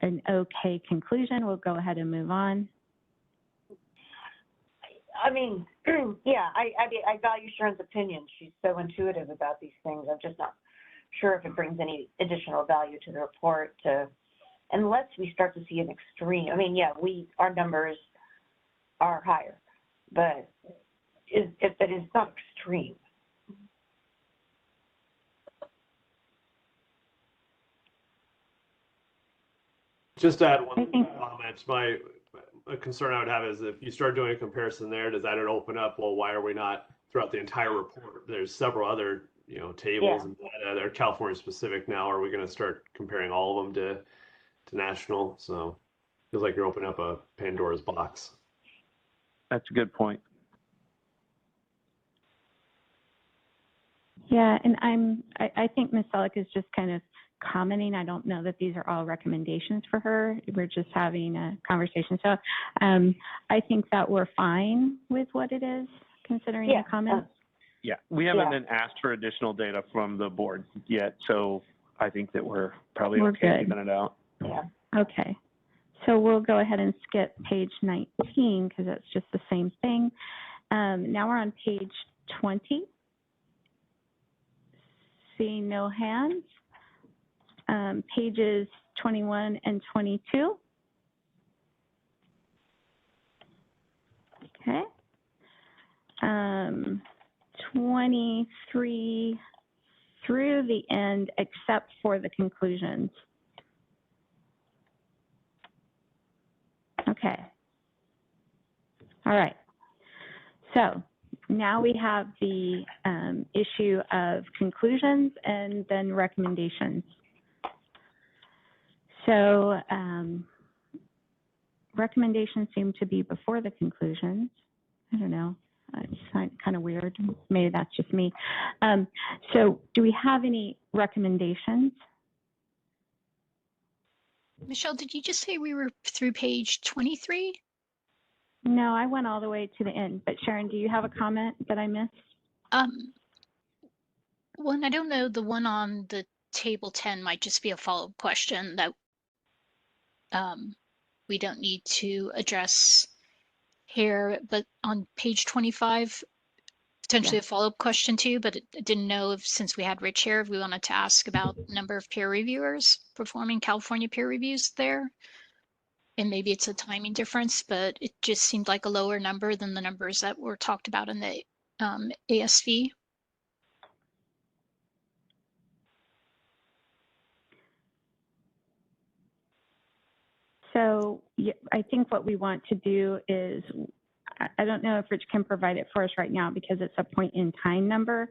an okay conclusion, we'll go ahead and move on. I mean, yeah, I value Sharon's opinion. She's so intuitive about these things. I'm just not sure if it brings any additional value to the report, unless we start to see an extreme. I mean, yeah, our numbers are higher, but it's not extreme. Just to add one comment, a concern I would have is if you start doing a comparison there, does that open up, well, why are we not throughout the entire report? There's several other, tables and data that are California specific now. Are we going to start comparing all of them to national? So it feels like you're opening up a Pandora's box. That's a good point. Yeah, and I think Ms. Selleck is just kind of commenting. I don't know that these are all recommendations for her. We're just having a conversation. So I think that we're fine with what it is, considering the comments. Yeah, we haven't been asked for additional data from the board yet, so I think that we're probably okay keeping it out. Yeah. Okay. So we'll go ahead and skip page 19 because that's just the same thing. Now we're on page 20. Seeing no hands. Pages 21 and 22. Okay. 23 through the end, except for the conclusions. Okay. All right. So now we have the issue of conclusions and then recommendations. So recommendations seem to be before the conclusions. I don't know. It's kind of weird. Maybe that's just me. So do we have any recommendations? Michelle, did you just say we were through page 23? No, I went all the way to the end. But Sharon, do you have a comment that I missed? One, I don't know, the one on the table 10 might just be a follow-up question that we don't need to address here, but on page 25, potentially a follow-up question too, but I didn't know if, since we had Rich here, if we wanted to ask about number of peer reviewers performing California peer reviews there. And maybe it's a timing difference, but it just seemed like a lower number than the numbers that were talked about in the ASV. So yeah, I think what we want to do is, I don't know if Rich can provide it for us right now because it's a point in time number,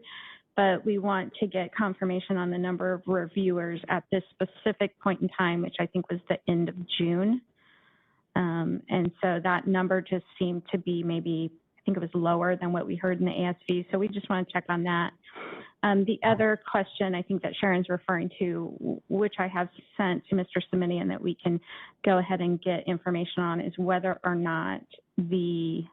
but we want to get confirmation on the number of reviewers at this specific point in time, which I think was the end of June. And so that number just seemed to be maybe, I think it was lower than what we heard in the ASV. So we just want to check on that. The other question I think that Sharon's referring to, which I have sent to Mr. Simonian that we can go ahead and get information on, is whether or not the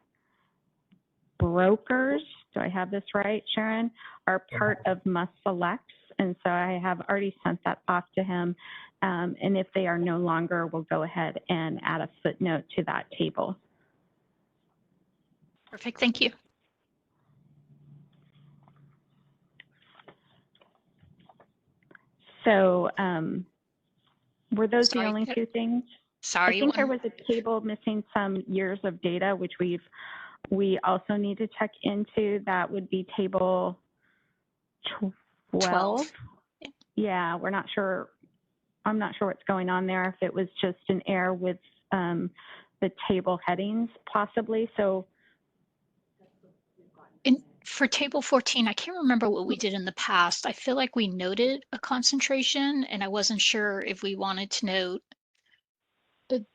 brokers, do I have this right, Sharon, are part of Must Selects. And so I have already sent that off to him. And if they are no longer, we'll go ahead and add a footnote to that table. Perfect, thank you. So were those the only two things? Sorry. I think there was a table missing some years of data, which we also need to check into. That would be table 12. Yeah, we're not sure. I'm not sure what's going on there. If it was just an error with the table headings, possibly. So for table 14, I can't remember what we did in the past. I feel like we noted a concentration, and I wasn't sure if we wanted to note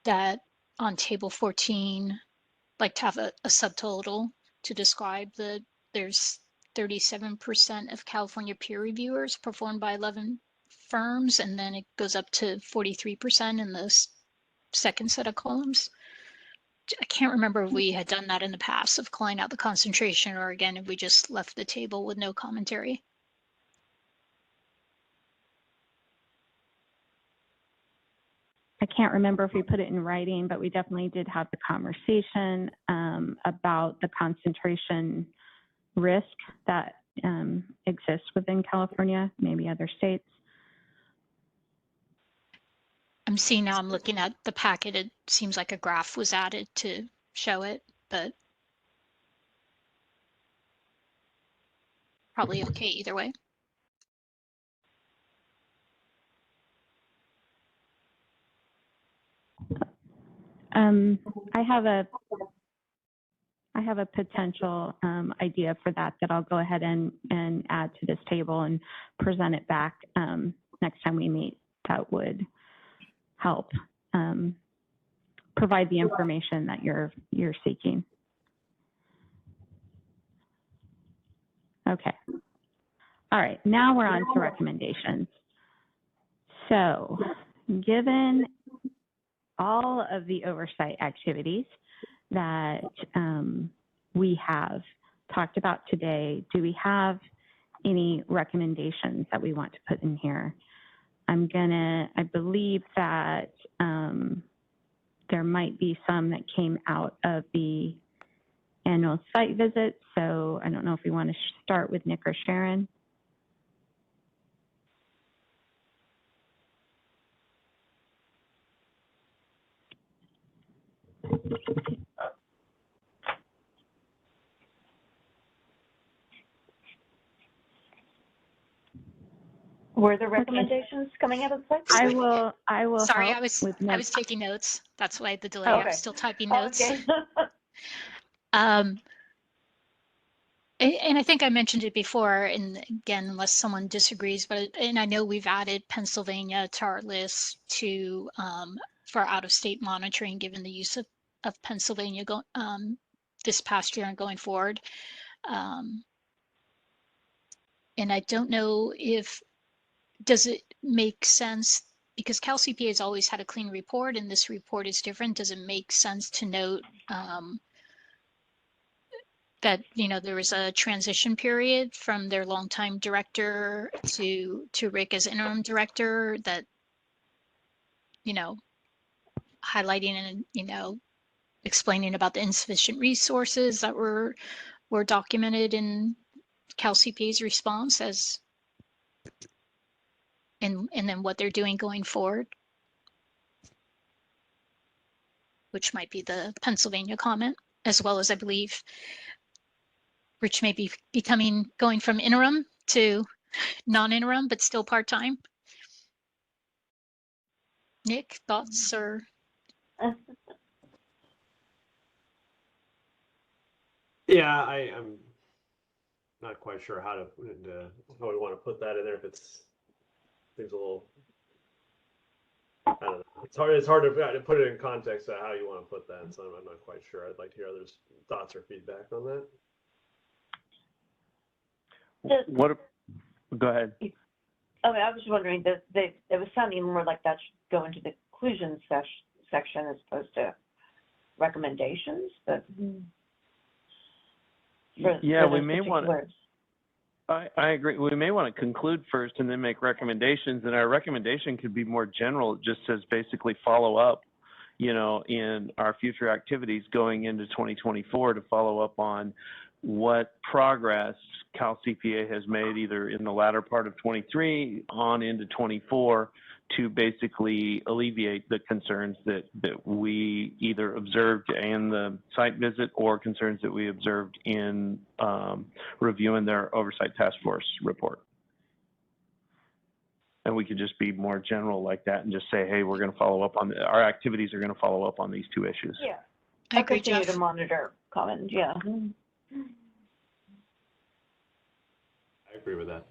that on table 14, like to have a subtotal to describe there's 37% of California peer reviewers performed by 11 firms, and then it goes up to 43% in the second set of columns. I can't remember if we had done that in the past of calling out the concentration, or again, if we just left the table with no commentary. I can't remember if we put it in writing, but we definitely did have the conversation about the concentration risk that exists within California, maybe other states. I'm seeing now, I'm looking at the packet, it seems like a graph was added to show it, but probably okay either way. I have a potential idea for that I'll go ahead and add to this table and present it back next time we meet. That would help provide the information that you're seeking. Okay. All right, now we're on to recommendations. So given all of the oversight activities that we have talked about today, do we have any recommendations that we want to put in here? I believe that there might be some that came out of the annual site visit. So I don't know if we want to start with Nick or Sharon. Were the recommendations coming out of the site? I will. Sorry, help I was with taking notes. That's why the delay. Oh, I okay. was still typing notes. Okay. And I think I mentioned it before, and again, unless someone disagrees, and I know we've added Pennsylvania to our list to for out-of-state monitoring, given the use of Pennsylvania this past year and going forward. And I don't know does it make sense, because Cal CPA has always had a clean report and this report is different. Does it make sense to note that, there was a transition period from their longtime director to Rick as interim director, that, highlighting and, explaining about the insufficient resources that were documented in Cal CPA's response and then what they're doing going forward, which might be the Pennsylvania comment, as well as I believe Rich may be going from interim to non-interim, but still part-time. Nick, thoughts or? Yeah, I'm not quite sure how we want to put that in there. If it's things a little, I don't know. It's hard to put it in context of how you want to put that. So I'm not quite sure. I'd like to hear others' thoughts or feedback on that. Go ahead. Okay, I was wondering that it was sounding more like that should go into the conclusion section as opposed to recommendations, but Yeah, we may want to. I agree. We may want to conclude first and then make recommendations. And our recommendation could be more general. It just says basically follow up, in our future activities going into 2024 to follow up on what progress Cal CPA has made either in the latter part of 23 on into 24 to basically alleviate the concerns that we either observed in the site visit or concerns that we observed in reviewing their oversight task force report. And we could just be more general like that and just say, hey, we're going to follow up on, our activities are going to follow up on these two issues. Yeah. I agree, Continue Jeff. to monitor Commons, yeah. I agree with that.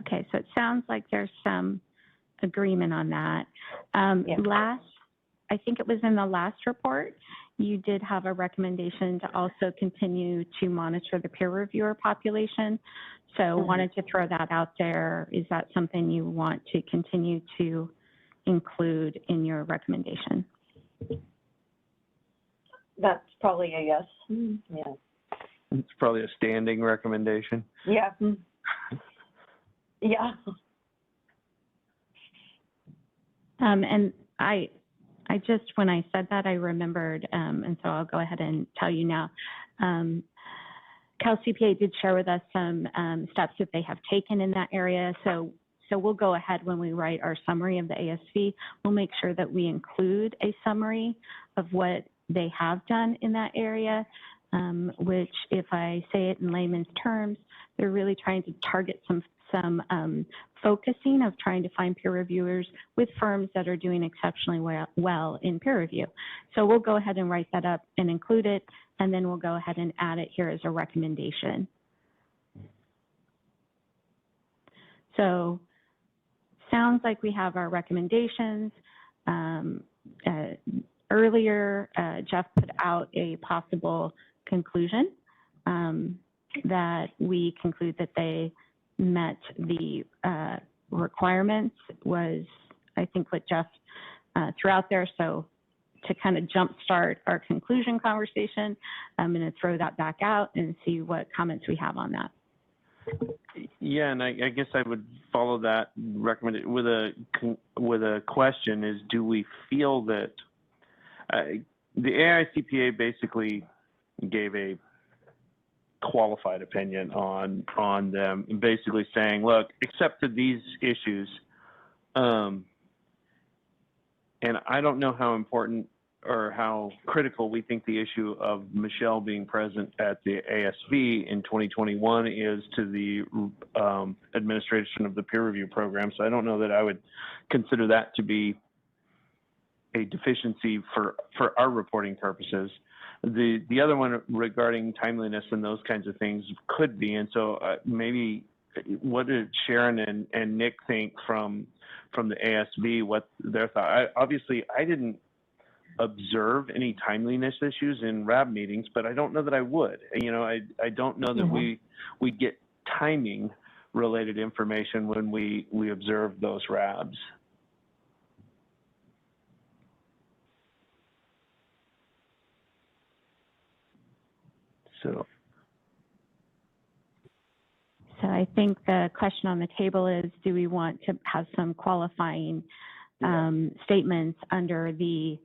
Okay, so it sounds like there's some agreement on that. Yeah. I think it was in the last report, you did have a recommendation to also continue to monitor the peer reviewer population. So wanted to throw that out there. Is that something you want to continue to include in your recommendation? That's probably a yes. Yeah. It's probably a standing recommendation. Yeah. Yeah. And I just, when I said that, I remembered, and so I'll go ahead and tell you now. Cal CPA did share with us some steps that they have taken in that area. So we'll go ahead when we write our summary of the ASV, we'll make sure that we include a summary of what they have done in that area, which, if I say it in layman's terms, they're really trying to target some focusing of trying to find peer reviewers with firms that are doing exceptionally well in peer review. So we'll go ahead and write that up and include it, and then we'll go ahead and add it here as a recommendation. So sounds like we have our recommendations. Earlier, Jeff put out a possible conclusion that we conclude that they met the requirements was, I think, what Jeff threw out there. So to kind of jumpstart our conclusion conversation, I'm going to throw that back out and see what comments we have on that. Yeah, and I guess I would follow that recommendation with a question: is do we feel that the AICPA basically gave a qualified opinion on them, and basically saying, look, except for these issues, and I don't know how important or how critical we think the issue of Michelle being present at the ASV in 2021 is to the administration of the peer review program. So I don't know that I would consider that to be a deficiency for our reporting purposes. The other one regarding timeliness and those kinds of things could be, and so maybe what did Sharon and Nick think from the ASV, what their thought? Obviously, I didn't observe any timeliness issues in RAB meetings, but I don't know that I would. You know, I don't know that we get timing related information when we observe those RABs. So I think the question on the table is, do we want to have some qualifying statements under the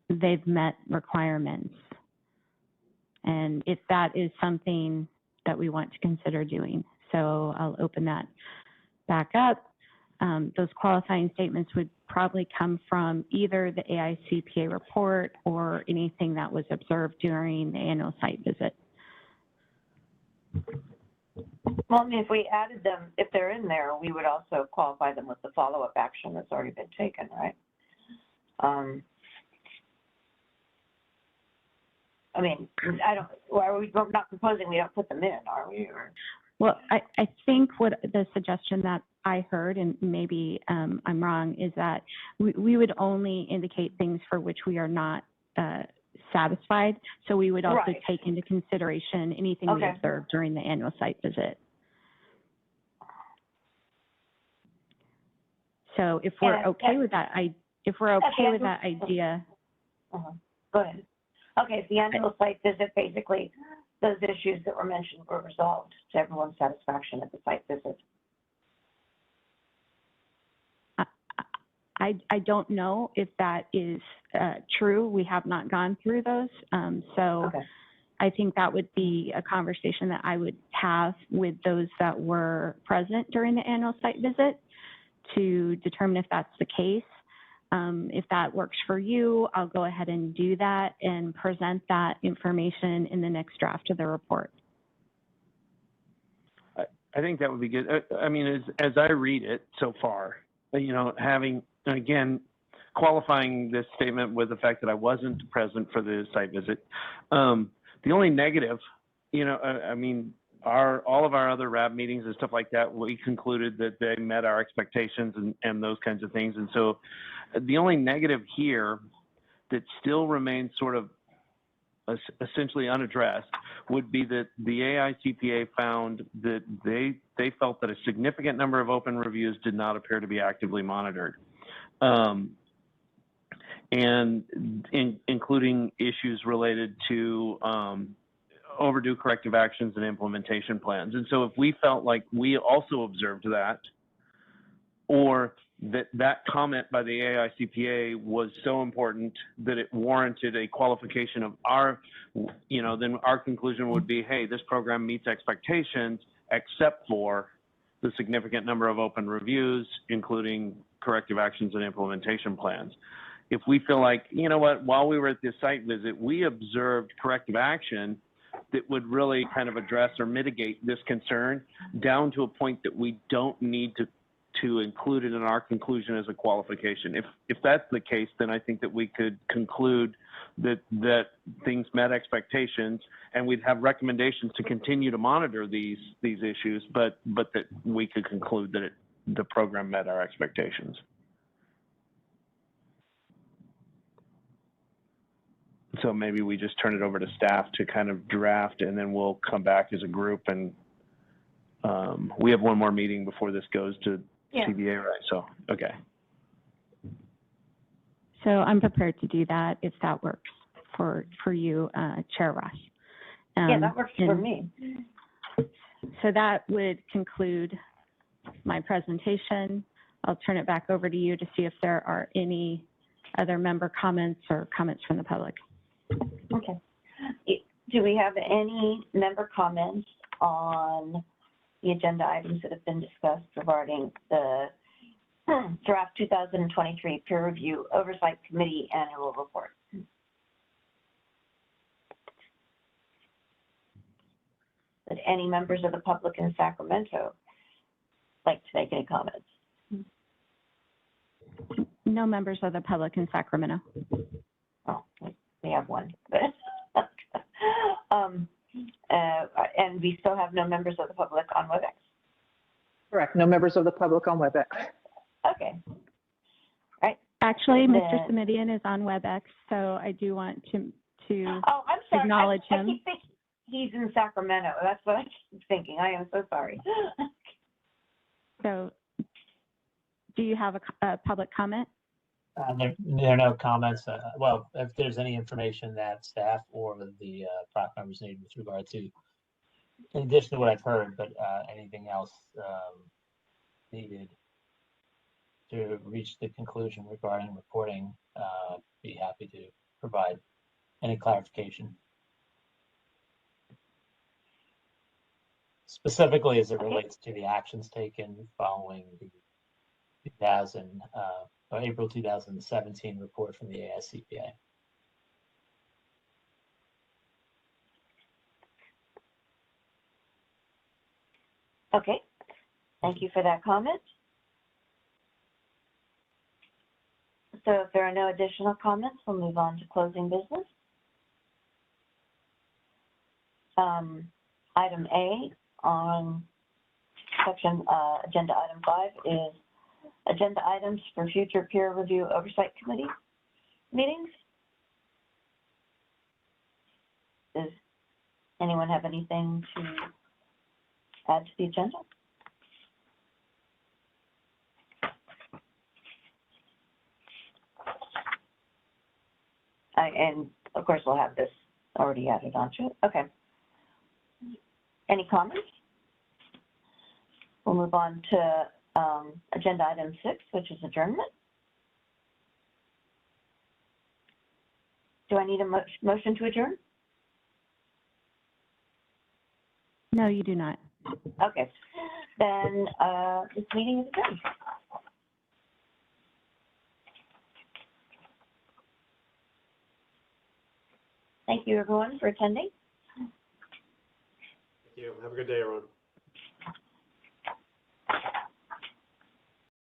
they've met requirements? And if that is something that we want to consider doing. So I'll open that back up. Those qualifying statements would probably come from either the AICPA report or anything that was observed during the annual site visit. Well, I mean, if we added them, if they're in there, we would also qualify them with the follow-up action that's already been taken, right? I mean, we're not proposing we don't put them in, are we? Or? Well, I think what the suggestion that I heard, and maybe I'm wrong, is that we would only indicate things for which we are not satisfied. So we would also take into consideration anything we observed during the annual site visit. So if we're okay with that, with that idea. Go ahead. Okay, the annual site visit, basically, those issues that were mentioned were resolved to everyone's satisfaction at the site visit. I don't know if that is true. We have not gone through those. I think that would be a conversation that I would have with those that were present during the annual site visit to determine if that's the case. If that works for you, I'll go ahead and do that and present that information in the next draft of the report. I think that would be good. I mean, as I read it so far, you know, having, again, qualifying this statement with the fact that I wasn't present for the site visit, the only negative, you know, I mean, all of our other RAB meetings and stuff like that, we concluded that they met our expectations and those kinds of things. And so the only negative here that still remains sort of essentially unaddressed would be that the AICPA found that they felt that a significant number of open reviews did not appear to be actively monitored. And including issues related to overdue corrective actions and implementation plans. And so if we felt like we also observed that, or that comment by the AICPA was so important that it warranted a qualification of our, you know, then our conclusion would be, hey, this program meets expectations except for the significant number of open reviews, including corrective actions and implementation plans. If we feel like, you know what, while we were at this site visit, we observed corrective action that would really kind of address or mitigate this concern down to a point that we don't need to include it in our conclusion as a qualification. If that's the case, then I think that we could conclude that things met expectations, and we'd have recommendations to continue to monitor these issues, but that we could conclude that the program met our expectations. So maybe we just turn it over to staff to kind of draft, and then we'll come back as a group. And we have one more meeting before this goes to CBA, right? So, okay. So I'm prepared to do that if that works for you, Chair Ross. Yeah, that works for me. So that would conclude my presentation. I'll turn it back over to you to see if there are any other member comments or comments from the public. Okay. Do we have any member comments on the agenda items that have been discussed regarding the draft 2023 peer review oversight committee annual report? Would any members of the public in Sacramento like to make any comments? No members of the public in Sacramento. Oh, we have one. And we still have no members of the public on WebEx. Correct. No members of the public on WebEx. Okay. All right. Actually, Then, Mr. Simidian is on WebEx, so I do want to oh, I'm sorry. acknowledge him. I keep thinking he's in Sacramento. That's what I keep thinking. I am so sorry. So, do you have a public comment? There are no comments. Well, if there's any information that staff or the PROC members need with regard to, in addition to what I've heard, but anything else needed to reach the conclusion regarding reporting, be happy to provide any clarification. Specifically as it relates to the actions taken following the April 2017 report from the AICPA. Okay. Thank you for that comment. So if there are no additional comments, we'll move on to closing business. Item A on section agenda item 5 is agenda items for future peer review oversight committee meetings. Does anyone have anything to add to the agenda? And of course, we'll have this already added onto it. Okay. Any comments? We'll move on to agenda item 6, which is adjournment. Do I need a motion to adjourn? No, you do not. Okay. Then this meeting is adjourned. Thank you, everyone, for attending. Thank you. Have a good day, everyone.